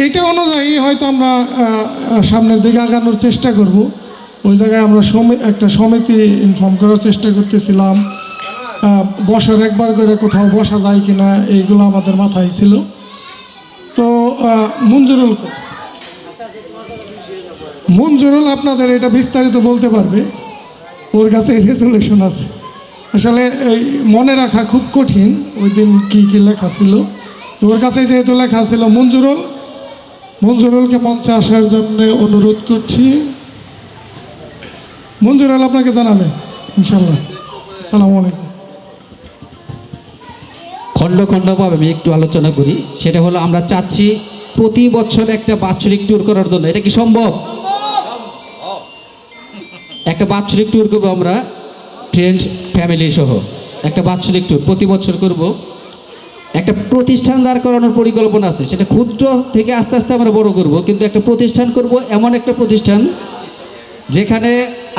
এইটা অনুযায়ী হয়তো আমরা সামনের দিকে আগানোর চেষ্টা করব। ওই জায়গায় আমরা একটা সমিতি ইনফর্ম করার চেষ্টা করতেছিলাম, বছর একবার করে কোথাও বসা যায় কিনা, এইগুলো আমাদের মাথায় ছিল। তো মঞ্জুরুল আপনাদের এটা বিস্তারিত বলতে পারবে, ওর কাছে রেজুলেশন আছে। আসলে এই মনে রাখা খুব কঠিন, ওই দিন কী কী লেখা ছিল, তো ওর কাছে যেহেতু লেখা ছিল। মঞ্জুরুলকে মঞ্চে আসার জন্য অনুরোধ করছি। মঞ্জুরুল আপনাকে জানাবে ইনশাল্লাহ। আসসালামু আলাইকুম। খণ্ড খণ্ডভাবে আমি একটু আলোচনা করি। সেটা হলো আমরা চাচ্ছি প্রতি বছর একটা বাৎসরিক ট্যুর করার জন্য। এটা কি সম্ভব? একটা বাৎসরিক ট্যুর করবো আমরা ফ্রেন্ডস ফ্যামিলি সহ, একটা বাৎসরিক ট্যুর প্রতি বছর করব। একটা প্রতিষ্ঠান দাঁড় করানোর পরিকল্পনা আছে, সেটা ক্ষুদ্র থেকে আস্তে আস্তে আমরা বড় করব, কিন্তু একটা প্রতিষ্ঠান করব, এমন একটা প্রতিষ্ঠান যেখানে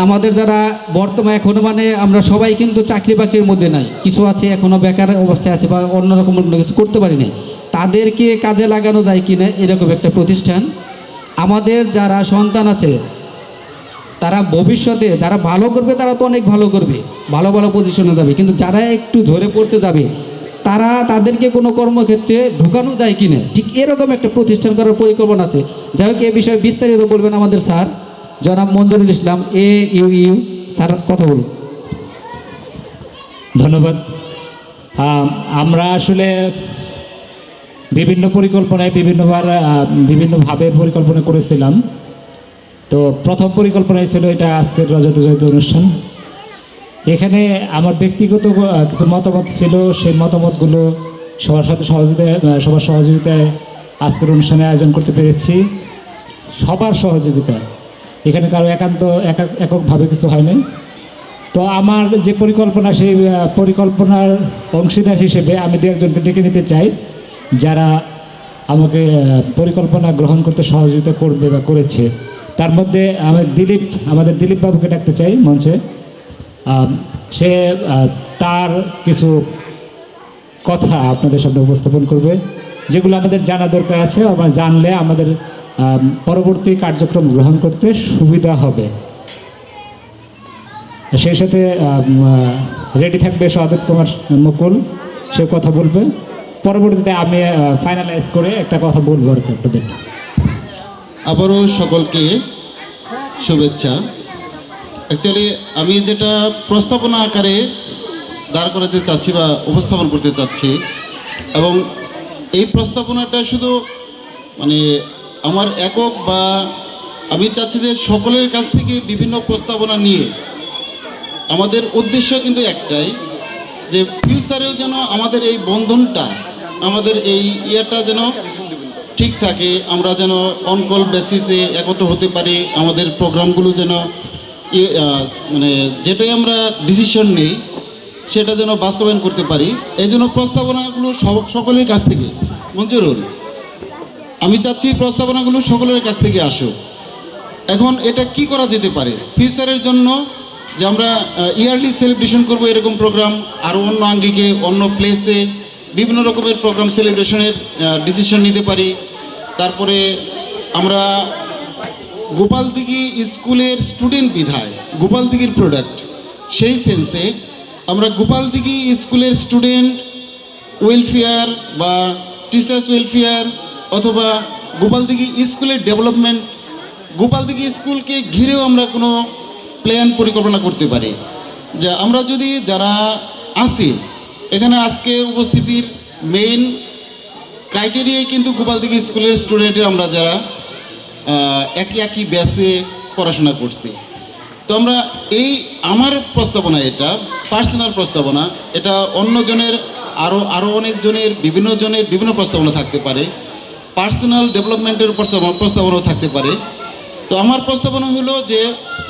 আমাদের যারা বর্তমানে এখনও আমরা সবাই কিন্তু চাকরি বাকরির মধ্যে নাই, কিছু আছে এখনও বেকার অবস্থায় আছে বা অন্যরকম কিছু করতে পারি নাই, তাদেরকে কাজে লাগানো যায় কিনা এরকম একটা প্রতিষ্ঠান। আমাদের যারা সন্তান আছে তারা ভবিষ্যতে যারা ভালো করবে তারা তো অনেক ভালো করবে, ভালো ভালো পজিশনে যাবে, কিন্তু যারা একটু ঝরে পড়তে যাবে তাদেরকে কোনো কর্মক্ষেত্রে ঢুকানো যায় কিনা, ঠিক এরকম একটা প্রতিষ্ঠান করার পরিকল্পনা আছে। যাই হোক, এ বিষয়ে বিস্তারিত বলবেন আমাদের স্যার জনাব মঞ্জুরুল ইসলাম ইউ স্যার, কথা বলুন। ধন্যবাদ। আমরা আসলে বিভিন্ন পরিকল্পনায় বিভিন্নভাবে পরিকল্পনা করেছিলাম। তো প্রথম পরিকল্পনায় ছিল এটা আজকের রজত জয়ন্তী অনুষ্ঠান। এখানে আমার ব্যক্তিগত কিছু মতামত ছিল, সেই মতামতগুলো সবার সহযোগিতায় আজকের অনুষ্ঠানে আয়োজন করতে পেরেছি। সবার সহযোগিতা, এখানে কারো এককভাবে কিছু হয়নি। তো আমার যে পরিকল্পনা, সেই পরিকল্পনার অংশীদার হিসেবে আমি 2-1জনকে ডেকে নিতে চাই, যারা আমাকে পরিকল্পনা গ্রহণ করতে সহযোগিতা করবে বা করেছে। তার মধ্যে আমাদের দিলীপ বাবুকে ডাকতে চাই মঞ্চে। সে তার কিছু কথা আপনাদের সামনে উপস্থাপন করবে, যেগুলো আমাদের জানা দরকার আছে, আমরা জানলে আমাদের পরবর্তী কার্যক্রম গ্রহণ করতে সুবিধা হবে। সেই সাথে রেডি থাকবে সহদেব কুমার মুকুল, সে কথা বলবে। পরবর্তীতে আমি ফাইনালাইজ করে একটা কথা বলবো আর কি আপনাদের। আবারও সকলকে শুভেচ্ছা। অ্যাকচুয়ালি আমি যেটা প্রস্তাবনা আকারে দাঁড় করাতে চাচ্ছি বা উপস্থাপন করতে চাচ্ছি, এবং এই প্রস্তাবনাটা শুধু আমার একক বা আমি চাচ্ছি যে সকলের কাছ থেকে বিভিন্ন প্রস্তাবনা নিয়ে আমাদের উদ্দেশ্য কিন্তু একটাই, যে ফিউচারেও যেন আমাদের এই বন্ধনটা, আমাদের এই ইয়েটা যেন ঠিক থাকে, আমরা যেন অনকল বেসিসে একত্র হতে পারি, আমাদের প্রোগ্রামগুলো যেন যেটাই আমরা ডিসিশন নেই সেটা যেন বাস্তবায়ন করতে পারি। এই জন্য প্রস্তাবনাগুলো সকলের কাছ থেকে, মঞ্জুরুল, আমি চাচ্ছি প্রস্তাবনাগুলো সকলের কাছ থেকে আসুক। এখন এটা কি করা যেতে পারে ফিউচারের জন্য, যে আমরা ইয়ারলি সেলিব্রেশন করব এরকম প্রোগ্রাম, আরও অন্য আঙ্গিকে অন্য প্লেসে বিভিন্ন রকমের প্রোগ্রাম সেলিব্রেশনের ডিসিশন নিতে পারি। তারপরে আমরা গোপালদিঘি স্কুলের স্টুডেন্ট বিধায় গোপালদিঘির প্রোডাক্ট, সেই সেন্সে আমরা গোপালদিঘি স্কুলের স্টুডেন্ট ওয়েলফেয়ার বা টিচার্স ওয়েলফেয়ার অথবা গোপালদিঘি স্কুলের ডেভেলপমেন্ট, গোপালদিঘি স্কুলকে ঘিরেও আমরা কোনো প্ল্যান পরিকল্পনা করতে পারি। যা আমরা যদি যারা আছি এখানে আজকে উপস্থিতির মেইন ক্রাইটেরিয়াই কিন্তু গোপালদিঘি স্কুলের স্টুডেন্টের আমরা যারা একই ব্যাচে পড়াশোনা করছি। তো আমরা এই আমার প্রস্তাবনা, এটা পার্সোনাল প্রস্তাবনা, এটা অন্যজনের আরও অনেকজনের বিভিন্ন প্রস্তাবনা থাকতে পারে, পার্সোনাল ডেভেলপমেন্টের প্রস্তাবনাও থাকতে পারে। তো আমার প্রস্তাবনা হলো যে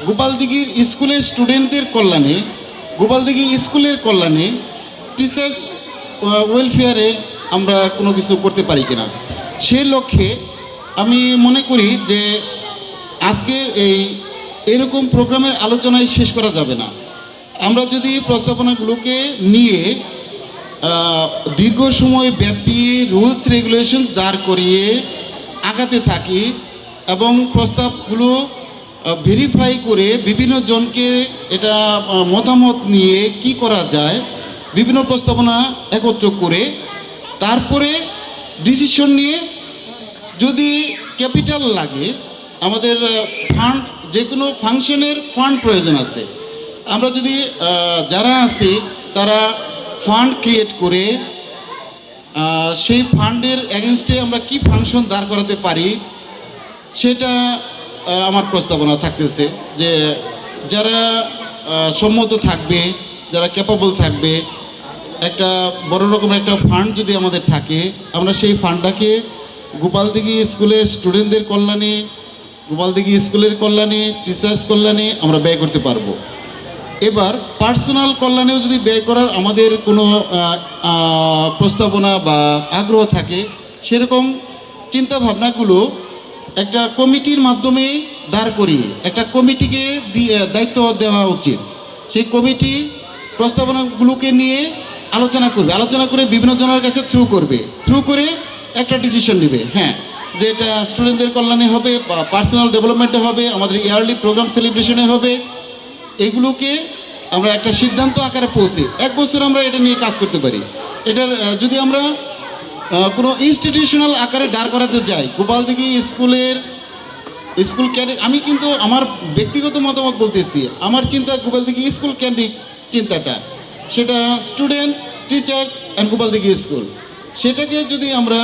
গোপালদিঘির স্কুলের স্টুডেন্টদের কল্যাণে, গোপালদিঘি স্কুলের কল্যাণে টিচার্স ওয়েলফেয়ারে আমরা কোনো কিছু করতে পারি কিনা। সেই লক্ষ্যে আমি মনে করি যে আজকে এরকম প্রোগ্রামের আলোচনায় শেষ করা যাবে না। আমরা যদি প্রস্তাবনাগুলোকে নিয়ে দীর্ঘ সময় ব্যাপী রুলস রেগুলেশনস দাঁড় করিয়ে আগাতে থাকি এবং প্রস্তাবগুলো ভেরিফাই করে বিভিন্ন জনকে এটা মতামত নিয়ে কি করা যায়, বিভিন্ন প্রস্তাবনা একত্র করে তারপরে ডিসিশন নিয়ে, যদি ক্যাপিটাল লাগে, আমাদের ফান্ড, যে কোনো ফাংশনের ফান্ড প্রয়োজন আছে, আমরা যদি যারা আছে তারা ফান্ড ক্রিয়েট করে সেই ফান্ডের এগেনস্টে আমরা কি ফাংশন দাঁড় করাতে পারি, সেটা আমার প্রস্তাবনা থাকতেছে। যে যারা সম্মত থাকবে, যারা ক্যাপাবল থাকবে, একটা বড় রকমের একটা ফান্ড যদি আমাদের থাকে, আমরা সেই ফান্ডটাকে গোপালদিঘি স্কুলের স্টুডেন্টদের কল্যাণে, গোপালদিঘি স্কুলের কল্যাণে, টিচার্স কল্যাণে আমরা ব্যয় করতে পারবো। এবার পার্সোনাল কল্যাণেও যদি ব্যয় করার আমাদের কোনো প্রস্তাবনা বা আগ্রহ থাকে, সেরকম চিন্তাভাবনাগুলো একটা কমিটির মাধ্যমে দাঁড় করিয়ে একটা কমিটিকে দায়িত্ব দেওয়া উচিত। সেই কমিটি প্রস্তাবনাগুলোকে নিয়ে আলোচনা করে বিভিন্ন জনের কাছে থ্রু করে একটা ডিসিশন নেবে। হ্যাঁ, যে এটা স্টুডেন্টদের কল্যাণে হবে বা পার্সোনাল ডেভেলপমেন্টে হবে, আমাদের ইয়ারলি প্রোগ্রাম সেলিব্রেশনে হবে, এগুলোকে আমরা একটা সিদ্ধান্ত আকারে পৌঁছে 1 বছর আমরা এটা নিয়ে কাজ করতে পারি। এটার যদি আমরা কোনো ইনস্টিটিউশনাল আকারে দাঁড় করাতে যাই, গোপালদিঘি স্কুল ক্যান্ডিক, আমি কিন্তু আমার ব্যক্তিগত মতামত বলতেছি, আমার চিন্তা গোপালদিঘি স্কুল ক্যান্ডিক চিন্তাটা, সেটা student, teachers and Gopaldighi school, সেটাকে যদি আমরা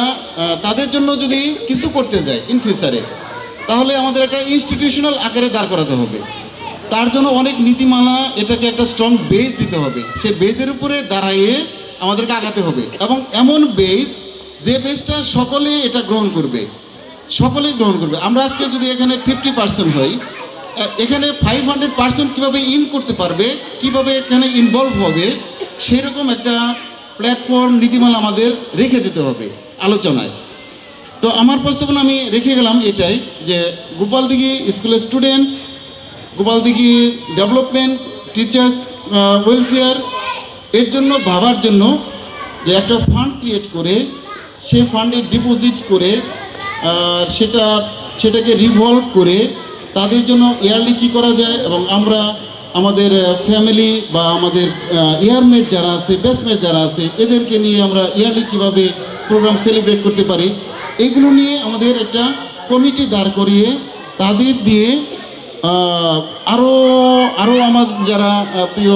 তাদের জন্য যদি কিছু করতে যাই ইন ফিউচারে, তাহলে আমাদের একটা ইনস্টিটিউশনাল আকারে দাঁড় করাতে হবে। তার জন্য অনেক নীতিমালা, এটাকে একটা স্ট্রং বেস দিতে হবে। সেই বেসের উপরে দাঁড়াইয়ে আমাদেরকে আগাতে হবে, এবং এমন বেস যে বেসটা সকলে এটা গ্রহণ করবে। আমরা আজকে যদি এখানে 50% হই, এখানে 500% কীভাবে ইন করতে পারবে, কিভাবে এখানে ইনভলভ হবে, সেরকম একটা প্ল্যাটফর্ম, নীতিমালা আমাদের রেখে যেতে হবে আলোচনায়। তো আমার প্রস্তাবনা আমি রেখে গেলাম এটাই, যে গোপালদিঘি স্কুলের student, Gopaldighi development, teachers welfare, এর জন্য ভাবার জন্য যে একটা ফান্ড ক্রিয়েট করে সেই ফান্ডে ডিপোজিট করে সেটাকে রিভলভ করে তাদের জন্য ইয়ারলি কী করা যায়, এবং আমরা আমাদের ফ্যামিলি বা আমাদের ইয়ারমেট যারা আছে, বেসমেট যারা আছে, এদেরকে নিয়ে আমরা ইয়ারলি কীভাবে প্রোগ্রাম সেলিব্রেট করতে পারি, এগুলো নিয়ে আমাদের একটা কমিটি দাঁড় করিয়ে তাদের দিয়ে আরও আমার যারা প্রিয়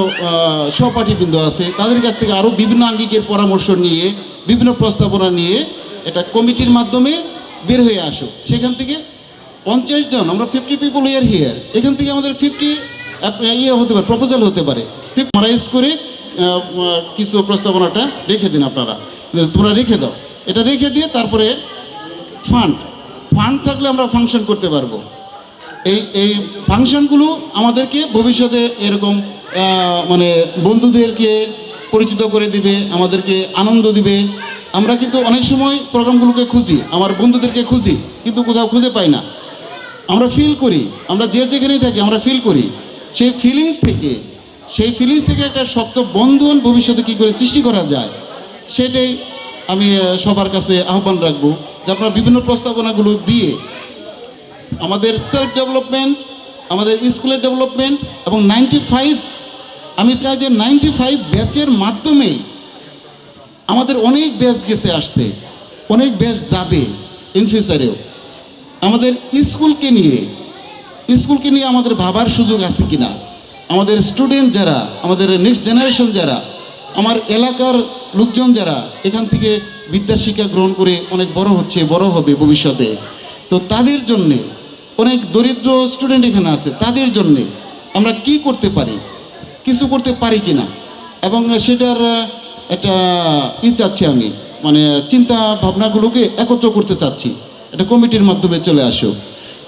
সহপাঠীবৃন্দ আছে তাদের কাছ থেকে আরও বিভিন্ন আঙ্গিকের পরামর্শ নিয়ে, বিভিন্ন প্রস্তাবনা নিয়ে এটা কমিটির মাধ্যমে বের হয়ে আসুক। সেখান থেকে 50 জন, আমরা 50 পিপল ইয়ার হিয়ার, এখান থেকে আমাদের 50 হতে পারে, প্রপোজাল হতে পারে, মারাইজ করে কিছু প্রস্তাবনাটা রেখে দিন। তোমরা রেখে দাও, এটা রেখে দিয়ে তারপরে ফান্ড থাকলে আমরা ফাংশন করতে পারবো। এই ফাংশনগুলো আমাদেরকে ভবিষ্যতে এরকম মানে বন্ধুদেরকে পরিচিত করে দিবে, আমাদেরকে আনন্দ দিবে। আমরা কিন্তু অনেক সময় প্রোগ্রামগুলোকে খুঁজি, আমার বন্ধুদেরকে খুঁজি, কিন্তু কোথাও খুঁজে পাই না। আমরা ফিল করি, আমরা যেখানেই থাকি আমরা ফিল করি, সেই ফিলিংস থেকে একটা শক্ত বন্ধন ভবিষ্যতে কী করে সৃষ্টি করা যায়, সেটাই আমি সবার কাছে আহ্বান রাখবো যে আপনারা বিভিন্ন প্রস্তাবনাগুলো দিয়ে আমাদের সেলফ ডেভেলপমেন্ট, আমাদের স্কুলের ডেভেলপমেন্ট, এবং 95, আমি চাই যে 95 ব্যাচের মাধ্যমেই আমাদের অনেক ব্যাচ গেছে আসছে, অনেক ব্যাচ যাবে ইন ফিউচারেও। আমাদের স্কুলকে নিয়ে আমাদের ভাবার সুযোগ আছে কিনা, আমাদের স্টুডেন্ট যারা, আমাদের নেক্সট জেনারেশন যারা, আমার এলাকার লোকজন যারা এখান থেকে বিদ্যা শিক্ষা গ্রহণ করে অনেক বড় হবে ভবিষ্যতে, তো তাদের জন্যে, অনেক দরিদ্র স্টুডেন্ট এখানে আছে, তাদের জন্যে আমরা কি করতে পারি, কিছু করতে পারি কি না, এবং সেটার একটা চাচ্ছি আমি, মানে চিন্তা ভাবনাগুলোকে একত্র করতে চাচ্ছি। এটা কমিটির মাধ্যমে চলে আসো।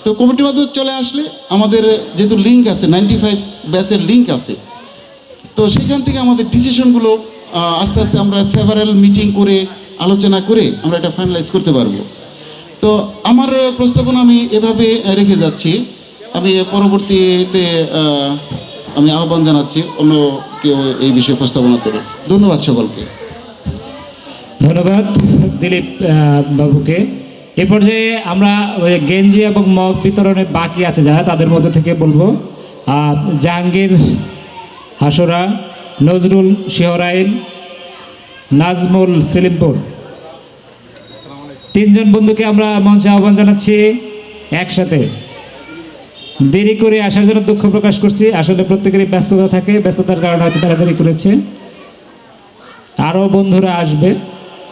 তো কমিটির মাধ্যমে চলে আসলে আমাদের যেহেতু লিঙ্ক আছে, 95 ব্যাচের লিঙ্ক আছে, তো সেখান থেকে আমাদের ডিসিশনগুলো আস্তে আস্তে আমরা সেভারাল মিটিং করে আলোচনা করে আমরা এটা ফাইনালাইজ করতে পারবো। তো আমার প্রস্তাবনা আমি এভাবে রেখে যাচ্ছি। আমি পরবর্তীতে আমি আহ্বান জানাচ্ছি অন্য কেউ এই বিষয়ে প্রস্তাবনা দেবে। ধন্যবাদ সকলকে। ধন্যবাদ দিলীপ বাবুকে। এ পর্যায়ে আমরা গেঞ্জি এবং মগ বিতরণে বাকি আছে যারা, তাদের মধ্যে থেকে বলবো জাহাঙ্গীর হাসরা, নজরুল শিহরাইন, নাজমুল সেলিমপুর, তিনজন বন্ধুকে আমরা মঞ্চে আহ্বান জানাচ্ছি একসাথে। দেরি করে আসার জন্য দুঃখ প্রকাশ করছি, আসলে প্রত্যেকেরই ব্যস্ততা থাকে, ব্যস্ততার কারণে হয়তো তারা দেরি করেছে। আরও বন্ধুরা আসবে,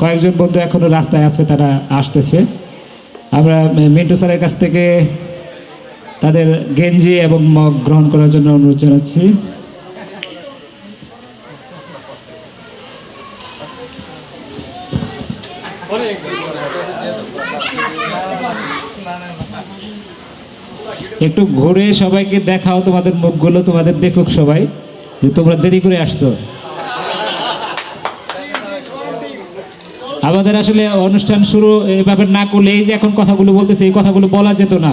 কয়েকজন বন্ধু এখনো রাস্তায় আছে, তারা আসতেছে। আমরা মিন্টু স্যারের কাছ থেকে তাদের গেঞ্জি এবং মগ গ্রহণ করার জন্য অনুরোধ জানাচ্ছি। একটু ঘুরে সবাইকে দেখাও তোমাদের মুখগুলো, তোমাদের দেখুক সবাই যে তোমরা দেরি করে আসছো। আমাদের আসলে অনুষ্ঠান শুরু এভাবে না করলে এই যে এখন কথাগুলো বলতেছে, এই কথাগুলো বলা যেত না।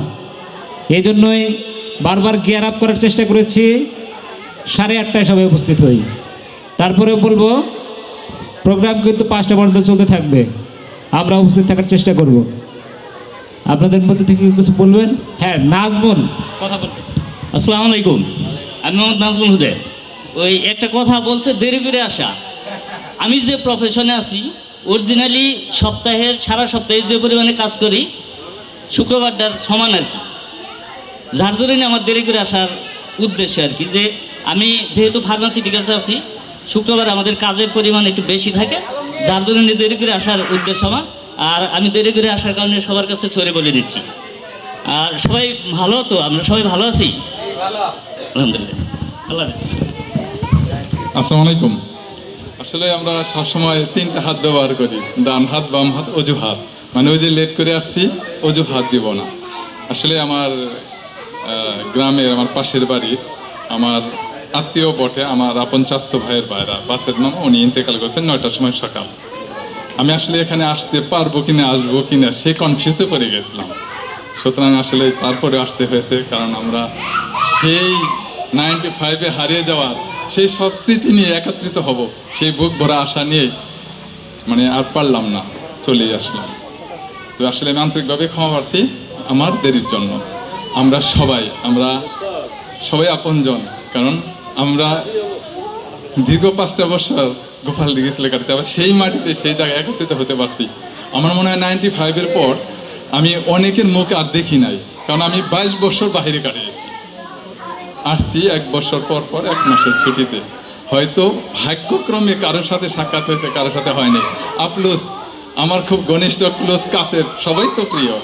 এই জন্যই বারবার গিয়ার আপ করার চেষ্টা করেছি, 8:30টায় সবাই উপস্থিত হই। তারপরেও বলবো প্রোগ্রাম কিন্তু 5টা পর্যন্ত চলতে থাকবে, আমরা উপস্থিত থাকার চেষ্টা করব। আপনাদের মধ্যে থেকে কিছু বলবেন? হ্যাঁ, নাজমুল কথা বলবেন। আসসালামু আলাইকুম, আমি মোহাম্মদ নাজমুল হুদে। ওই একটা কথা বলছে দেরি করে আসা। আমি যে প্রফেশনে আছি, অরিজিনালি সারা সপ্তাহে যে পরিমাণে কাজ করি, শুক্রবারটার সমান আর কি। যার ধরেই আমার দেরি করে আসার উদ্দেশ্য আর কি, যে আমি যেহেতু ফার্মাসিউটিক্যালসে আছি, শুক্রবার আমাদের কাজের পরিমাণ একটু বেশি থাকে, যার ধরনের দেরি করে আসার উদ্দেশ্য আমার। আর আমি দেরি করে আসার কারণে সবার কাছে সরে বলে নিচ্ছি। আর সবাই ভালো তো? আমরা সবাই ভালো আছি? আলহামদুলিল্লাহ, আল্লাহ হাফেজ। আসসালামু আলাইকুম। আসলে আমরা সবসময় 3টা হাত ব্যবহার করি, ডান হাত, বাম হাত, অজুহাত। মানে ওই যে লেট করে আসছি, অজুহাত দিব না। আসলে আমার গ্রামের, আমার পাশের বাড়ির, আমার আত্মীয় বটে, আমার আপন চাস্তো ভাইয়ের বাইরা বাসের মামা, উনি ইন্তেকাল করেছেন 9টার সময় সকাল। আমি আসলে এখানে আসতে পারবো কিনা, আসবো কিনা, সে কনফিউজে পড়ে গেছিলাম। সুতরাং আসলে তারপরে আসতে হয়েছে, কারণ আমরা সেই 95-এ হারিয়ে যাওয়ার সেই সব স্মৃতি নিয়ে একত্রিত হব, সেই বুক ভরা আশা নিয়ে মানে আর পারলাম না, চলেই আসলাম। তো আসলে আমি আন্তরিকভাবে ক্ষমা প্রার্থী আমার দেরির জন্য। আমরা সবাই আপনজন, কারণ আমরা দীর্ঘ 5টা বছর গোপাল দিকে ছেলে কাটছে, আবার সেই মাটিতে সেই জায়গায় একত্রিত হতে পারছি। আমার মনে হয় 95-এর পর আমি অনেকের মুখ আর দেখি নাই, কারণ আমি 22 বছর বাহিরে কাটিয়েছি। আসছি 1 বছর পর 1 মাসের ছুটিতে। হয়তো ভাগ্যক্রমে কারোর সাথে সাক্ষাৎ হয়েছে, কারোর সাথে হয়নি। আপ্লুস আমার খুব ঘনিষ্ঠ, ক্লোজ, কাছের, সবাই তো প্রিয়।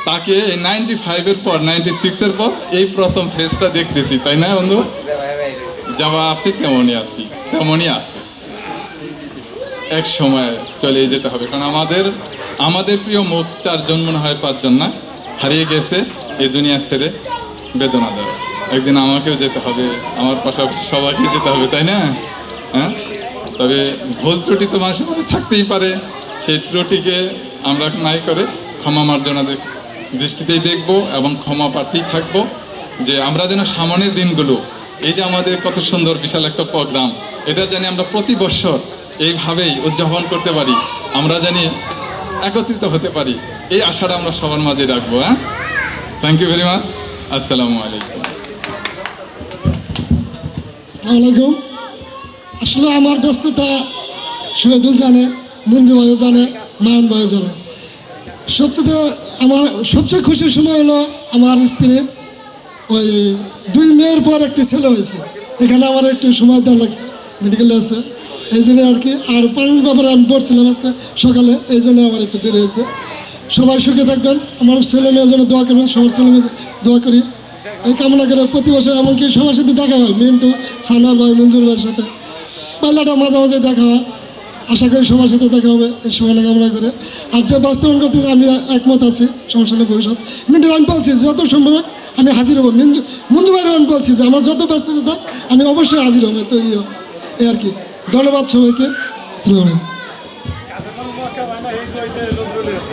তাকে এই 95-এর পর, 96-এর পর এই প্রথম ফেসটা দেখতেছি, তাই না বন্ধু? যাওয়া আছে তেমনই আছে। এক সময় চলে যেতে হবে, কারণ আমাদের প্রিয় মুখ 4জন, মনে হয় 5জন না, হারিয়ে গেছে এই দুনিয়া ছেড়ে। বেদনা দেওয়া, একদিন আমাকেও যেতে হবে, আমার পাশাপাশি সবাইকে যেতে হবে, তাই না? হ্যাঁ, তবে ভুল ত্রুটি তো মানুষের মধ্যে থাকতেই পারে। সেই ত্রুটিকে আমরা নাই করে ক্ষমা মার্জনা দৃষ্টিতেই দেখবো এবং ক্ষমা প্রার্থী থাকবো, যে আমরা যেন সামনের দিনগুলো, এই যে আমাদের কত সুন্দর বিশাল একটা প্রোগ্রাম, এটা জানি আমরা প্রতি বছর এইভাবেই উদযাপন করতে পারি, আমরা জানি একত্রিত হতে পারি, এই আশাটা আমরা সবার মাঝে রাখবো। হ্যাঁ, থ্যাংক ইউ ভেরি মাচ। আসসালামু আলাইকুম। আসসালামু আলাইকুম। আসলে আমার ব্যস্ততা শহীদুল জানে, মঞ্জু ভাইও জানে, মায়ন ভাইও জানে। সবচেয়ে খুশির সময় হলো আমার স্ত্রী ওই 2 মেয়ের পর একটি ছেলে হয়েছে। এখানে আমার একটু সময় দেওয়া লাগছে, মেডিকেলে আছে, এই জন্য আর কি। আর পানির ব্যাপারে আমি পড়ছিলাম আজকে সকালে, এই জন্য আমার একটু দেরি হয়েছে। সবাই সুখে থাকবেন, আমার ছেলে মেয়ের জন্য দোয়া করবেন, সবার ছেলে মেয়ে দোয়া করি। এই কামনা করে প্রতি বছর এমনকি সবার সাথে দেখা হয়, মিন্টু, সানোয়ার ভাই, মঞ্জুর ভাইয়ের সাথে পাল্লাটা মাঝে মাঝে দেখা হয়। আশা করি সবার সাথে দেখা হবে এই সময়টা কামনা করে। আর যে বাস্তবায়ন করতে আমি একমত আছি, সমস্যা নেই ভবিষ্যৎ। মিন্টুর আমি বলছি যত সম্ভব আমি হাজির হবো। মঞ্জু ভাইয়েরও আমি বলছি যে আমার যত ব্যস্ততা থাক আমি অবশ্যই হাজির হবো, তৈরি হবো, এই আর কি। ধন্যবাদ সবাইকে। আসসালামু আলাইকুম।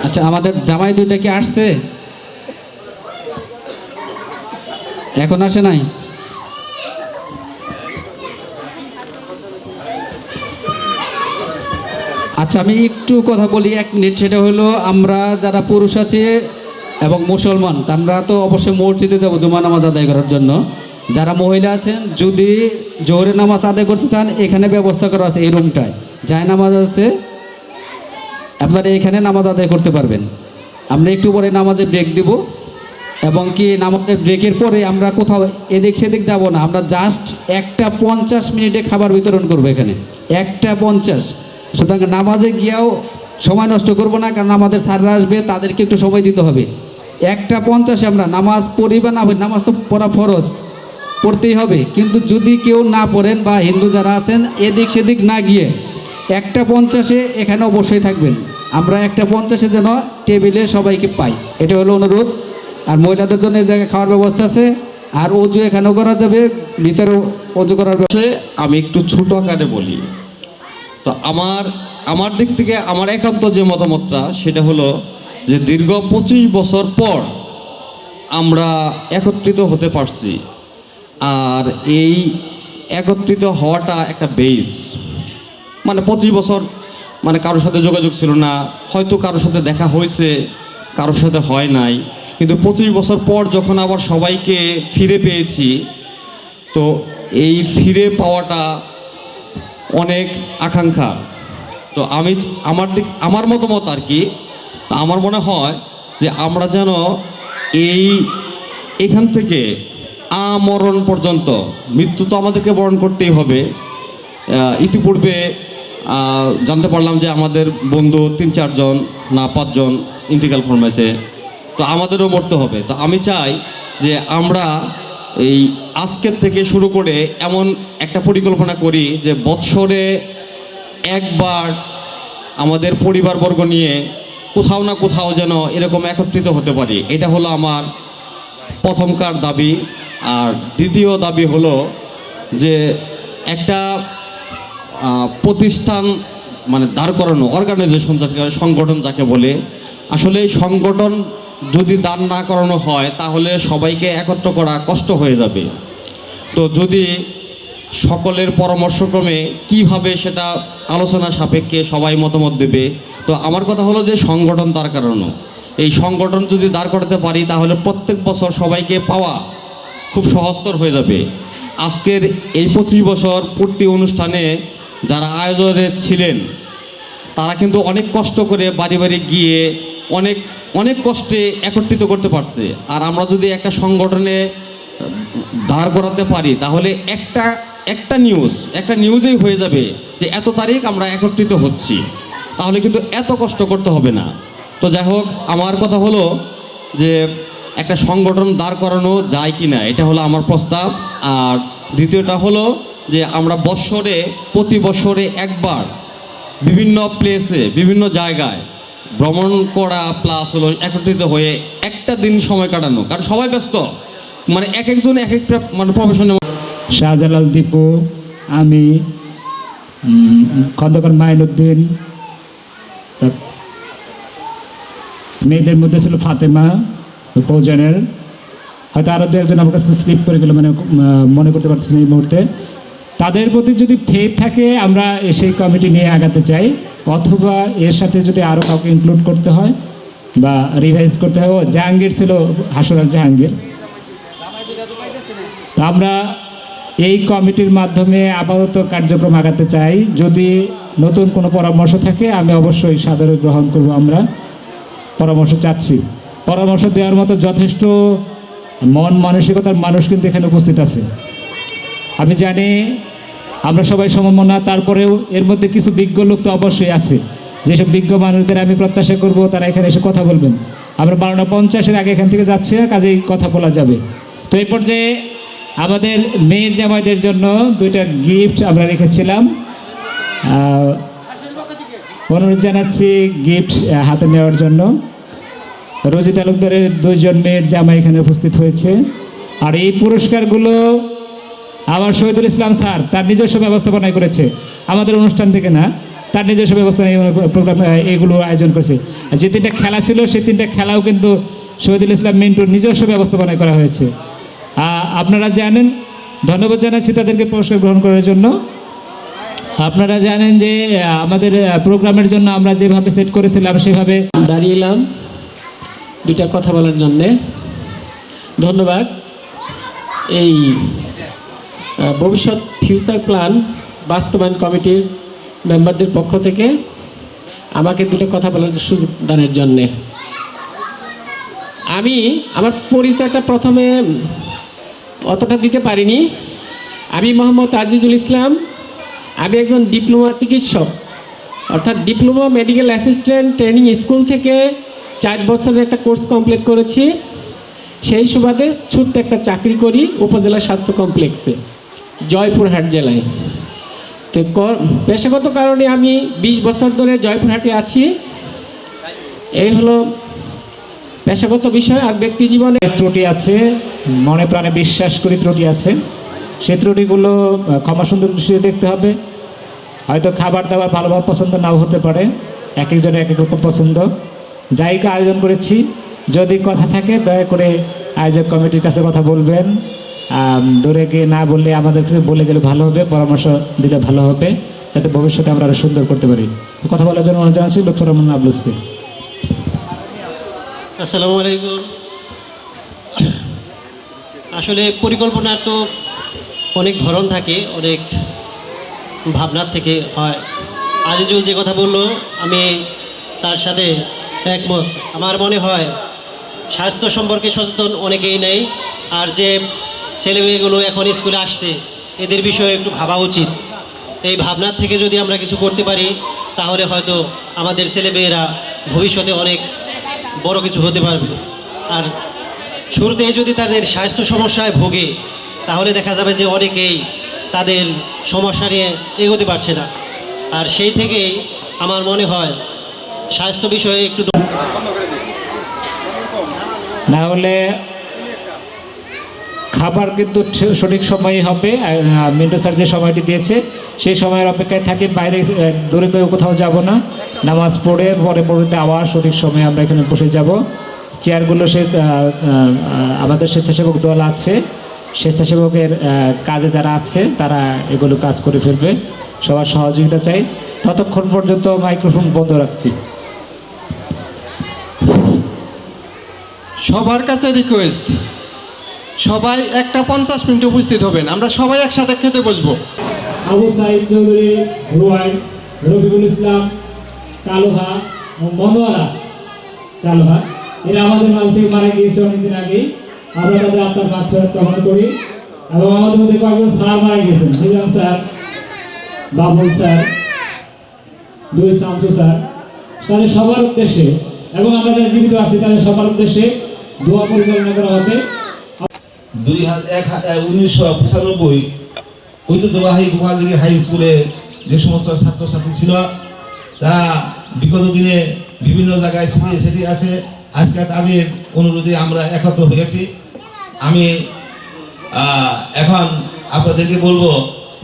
আচ্ছা, আমাদের জামাই দুইটা কি আসছে? এখন আসে নাই? আচ্ছা, আমি একটু কথা বলি 1 মিনিট। সেটা হলো আমরা যারা পুরুষ আছি এবং মুসলমান, আমরা তো অবশ্যই মসজিদে যাবো জুমা নামাজ আদায় করার জন্য। যারা মহিলা আছেন যদি জোহরের নামাজ আদায় করতে চান, এখানে ব্যবস্থা করা আছে, এই রুমটায় যায় নামাজ আছে, আপনারা এখানে নামাজ আদায় করতে পারবেন। আমরা একটু পরে নামাজে ব্রেক দিব এবং কি নামাজের ব্রেকের পরে আমরা কোথাও এদিক সেদিক যাব না। আমরা জাস্ট 1টা 50 খাবার বিতরণ করবো এখানে, 1টা 50। সুতরাং নামাজে গিয়েও সময় নষ্ট করব না, কারণ আমাদের স্যাররা আসবে, তাদেরকে একটু সময় দিতে হবে। 1টা 50 আমরা নামাজ পড়ি বা না পড়ি, নামাজ তো পড়া ফরজ, পড়তেই হবে। কিন্তু যদি কেউ না পড়েন বা হিন্দু যারা আছেন এদিক সেদিক না গিয়ে 1টা 50 এখানে অবশ্যই থাকবেন। আমরা 1টা 50 যেন টেবিলে সবাইকে পাই, এটা হলো অনুরোধ। আর মহিলাদের জন্য এই জায়গায় খাওয়ার ব্যবস্থা আছে, আর অজু এখানেও করা যাবে, ভিতরে অজু করার ব্যবস্থা। আমি একটু ছোট আকারে বলি। তো আমার দিক থেকে আমার একান্ত যে মতামতটা সেটা হলো যে দীর্ঘ 25 বছর পর আমরা একত্রিত হতে পারছি। আর এই একত্রিত হওয়াটা একটা বেস, মানে 25 বছর মানে কারোর সাথে যোগাযোগ ছিল না, হয়তো কারোর সাথে দেখা হয়েছে, কারোর সাথে হয় নাই, কিন্তু 25 বছর পর যখন আবার সবাইকে ফিরে পেয়েছি, তো এই ফিরে পাওয়াটা অনেক আকাঙ্ক্ষা। তো আমার মতামত আর কি, আমার মনে হয় যে আমরা যেন এখান থেকে আমরণ পর্যন্ত, মৃত্যু তো আমাদেরকে বরণ করতেই হবে। ইতিপূর্বে জানতে পারলাম যে আমাদের বন্ধু 3-4 জন না 5 জন ইন্তিকাল ফরমাইছে, তো আমাদেরও মরতে হবে। তো আমি চাই যে আমরা এই আজকের থেকে শুরু করে এমন একটা পরিকল্পনা করি যে বৎসরে একবার আমাদের পরিবারবর্গ নিয়ে কোথাও না কোথাও যেন এরকম একত্রিত হতে পারি। এটা হলো আমার প্রথমকার দাবি। আর দ্বিতীয় দাবি হলো যে একটা প্রতিষ্ঠান মানে দাঁড় করানো, অর্গানাইজেশন সংগঠন যাকে বলে, আসলে এই সংগঠন যদি দাঁড় না করানো হয় তাহলে সবাইকে একত্র করা কষ্ট হয়ে যাবে। তো যদি সকলের পরামর্শক্রমে কিভাবে সেটা আলোচনা সাপেক্ষে সবাই মতামত দেবে। তো আমার কথা হলো যে সংগঠন দাঁড় করানো, এই সংগঠন যদি দাঁড় করাতে পারি তাহলে প্রত্যেক বছর সবাইকে পাওয়া খুব সহজতর হয়ে যাবে। আজকের এই 25 বছর পূর্তি অনুষ্ঠানে যারা আয়োজনে ছিলেন তারা কিন্তু অনেক কষ্ট করে বাড়ি বাড়ি গিয়ে অনেক কষ্টে একত্রিত করতে পারছে। আর আমরা যদি একটা সংগঠনে দাঁড় করাতে পারি তাহলে একটা নিউজেই হয়ে যাবে যে এত তারিখ আমরা একত্রিত হচ্ছি, তাহলে কিন্তু এত কষ্ট করতে হবে না। তো যাই হোক, আমার কথা হলো যে একটা সংগঠন দাঁড় করানো যায় কি না, এটা হলো আমার প্রস্তাব। আর দ্বিতীয়টা হলো যে আমরা প্রতি বছরে একবার বিভিন্ন প্লেসে বিভিন্ন জায়গায় ভ্রমণ করা, প্লাস হলো একত্রিত হয়ে একটা দিন সময় কাটানো, কারণ সবাই ব্যস্ত, মানে একজন এক একটা মানে প্রফেশনে। শাহজালাল দীপু, আমি, খন্দকার মাইনুদ্দিন, মেয়েদের মধ্যে ছিল ফাতেমা ফৌজানের, হয়তো আরও 2-1 আমার কাছে স্লিপ করে গেল, মানে মনে করতে পারছি না এই মুহূর্তে। তাদের প্রতি যদি ফেথ থাকে আমরা সেই কমিটি নিয়ে আগাতে চাই, অথবা এর সাথে যদি আরও কাউকে ইনক্লুড করতে হয় বা রিভাইজ করতে হয়। জাহাঙ্গীর ছিল, হাসুরাল জাহাঙ্গীর। আমরা এই কমিটির মাধ্যমে আপাতত কার্যক্রম আগাতে চাই। যদি নতুন কোনো পরামর্শ থাকে আমি অবশ্যই সাদরে গ্রহণ করব। আমরা পরামর্শ চাচ্ছি, পরামর্শ দেওয়ার মতো যথেষ্ট মন মানসিকতার মানুষ কিন্তু এখানে উপস্থিত আছে। আমি জানি আমরা সবাই সমমনা, না, তারপরেও এর মধ্যে কিছু বিজ্ঞ লোক তো অবশ্যই আছে। যেসব বিজ্ঞ মানুষদের আমি প্রত্যাশা করব তারা এখানে এসে কথা বলবেন। আমরা 12:50 আগে এখান থেকে যাচ্ছি না, কাজেই কথা বলা যাবে। তো এই পর্যায়ে আমাদের মেয়ের জামাইদের জন্য 2টা গিফট আমরা রেখেছিলাম। অনুরোধ জানাচ্ছি গিফট হাতে নেওয়ার জন্য। রোজি তালুকদারের 2জন মেয়ের জামাই এখানে উপস্থিত হয়েছে। আর এই পুরস্কারগুলো আমার শহীদুল ইসলাম স্যার তার নিজস্ব ব্যবস্থাপনায় করেছে, আমাদের অনুষ্ঠান থেকে না, তার নিজস্ব ব্যবস্থাপনায় প্রোগ্রাম এগুলো আয়োজন করেছে। আর যে 3টা খেলা ছিল সেই 3টা খেলাও কিন্তু শহীদুল ইসলাম মিন্টুর নিজস্ব ব্যবস্থাপনায় করা হয়েছে। আপনারা জানেন, ধন্যবাদ জানাচ্ছি তাদেরকে পুরস্কার গ্রহণ করার জন্য। আপনারা জানেন যে আমাদের প্রোগ্রামের জন্য আমরা যেভাবে সেট করেছিলাম সেভাবে দাঁড়িয়েলাম 2টা কথা বলার জন্যে। ধন্যবাদ। এই ভবিষ্যৎ ফিউচার প্ল্যান বাস্তবায়ন কমিটির মেম্বারদের পক্ষ থেকে আমাকে 2টা কথা বলার সুযোগ দানের জন্যে। আমি আমার পরিচয়টা প্রথমে অতটা দিতে পারিনি। আমি মোহাম্মদ আজিজুল ইসলাম। আমি একজন ডিপ্লোমা চিকিৎসক, অর্থাৎ diploma medical assistant training school থেকে 4 বছরের একটা কোর্স কমপ্লিট করেছি। সেই সুবাদে ছোট্ট একটা চাকরি করি উপজেলা স্বাস্থ্য কমপ্লেক্সে, জয়পুরহাট জেলায়। তো পেশাগত কারণে আমি 20 বছর ধরে জয়পুরহাটে আছি। এই হলো পেশাগত বিষয়। আর ব্যক্তি জীবনে ত্রুটি আছে, মনে প্রাণে বিশ্বাস করি ত্রুটি আছে। সেই ত্রুটিগুলো ক্ষমা সুন্দর দৃষ্টিতে দেখতে হবে। হয়তো খাবার দাবার ভালোভাবে পছন্দ নাও হতে পারে, এক একজনের এক এক রকম পছন্দ। জায়গা আয়োজন করেছি, যদি কথা থাকে দয়া করে আয়োজক কমিটির কাছে কথা বলবেন। দূরে গিয়ে না বললে আমাদের কাছে বলে গেলে ভালো হবে, পরামর্শ দিলে ভালো হবে, যাতে ভবিষ্যতে আমরা আরও সুন্দর করতে পারি। কথা বলার জন্য অনুরোধ জানাচ্ছি লুৎফর রহমান আবলুসকে। আসসালামু আলাইকুম। আসলে পরিকল্পনার তো অনেক ধরন থাকে, অনেক ভাবনার থেকে হয়। আজিজুল যে কথা বলল আমি তার সাথে একমত। আমার মনে হয় স্বাস্থ্য সম্পর্কে সচেতন অনেকেই নেই। আর যে ছেলেমেয়েগুলো এখন স্কুলে আসছে এদের বিষয়ে একটু ভাবা উচিত। এই ভাবনার থেকে যদি আমরা কিছু করতে পারি তাহলে হয়তো আমাদের ছেলেমেয়েরা ভবিষ্যতে অনেক বড় কিছু হতে পারবে। আর শুরুতেই যদি তাদের স্বাস্থ্য সমস্যায় ভোগে তাহলে দেখা যাবে যে অনেকেই তাদের সমস্যা নিয়ে এগোতে পারছে না। আর সেই থেকেই আমার মনে হয় স্বাস্থ্য বিষয়ে একটু না হলে খাবার কিন্তু সঠিক সময়ে হবে। মিন্টু স্যার যে সময়টি দিয়েছে সেই সময়ের অপেক্ষায় থাকি, বাইরে দূরে কোথাও যাব না। নামাজ পড়ে পরবর্তীতে আবার সঠিক সময়ে আমরা এখানে বসে যাব। চেয়ারগুলো আমাদের স্বেচ্ছাসেবক দল আছে, স্বেচ্ছাসেবকের কাজে যারা আছে তারা এগুলো কাজ করে ফেলবে। সবার সহযোগিতা চাই। ততক্ষণ পর্যন্ত মাইক্রোফোন বন্ধ রাখছি। সবার কাছে রিকোয়েস্ট, সবাই 1টা 50 মিনিট উপস্থিত হবেন। আমরা সবাই একসাথে খেতে বসবো। আবু সাইদ চৌধুরী, রুয়াই, রফিকুল ইসলাম, কালোহা, মনোয়ারা কালোহা, এরা আমাদের মাঝ থেকে মারা গিয়েছে অনেকদিন আগে। আমরা তাদের আত্মার মাগফিরাত কামনা করি। এবং আমাদের মধ্যে কয়েকজন স্যার মারা গেছেন, Mizan sir, Babul sir, 2 Shamsu sir, তাদের সবার উদ্দেশ্যে এবং আমরা যারা জীবিত আছি তাদের সবার উদ্দেশ্যে দোয়া পরিচালনা করা হবে। 1995 ঐতিহ্যবাহী গোপালদিঘি হাই স্কুলে যে সমস্ত ছাত্রছাত্রী ছিল তারা বিগত দিনে বিভিন্ন জায়গায় সেটি আছে। আজকে তাদের অনুরোধে আমরা একত্র হয়েছি। আমি এখন আপনাদেরকে বলবো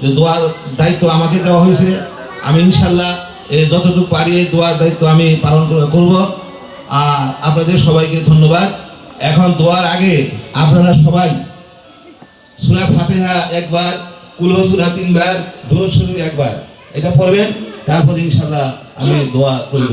যে দোয়ার দায়িত্ব আমাকে দেওয়া হয়েছে। আমি ইনশাল্লাহ যতটুকু পারি এই দোয়ার দায়িত্ব আমি পালন করব। আপনাদের সবাইকে ধন্যবাদ। এখন দোয়ার আগে আপনারা সবাই সূরা ফাতিহা একবার, কুল হু সূরা 3 বার, দরুদ শরীফ একবার, এটা পড়বেন। তারপর ইনশাআল্লাহ আমি দোয়া করব।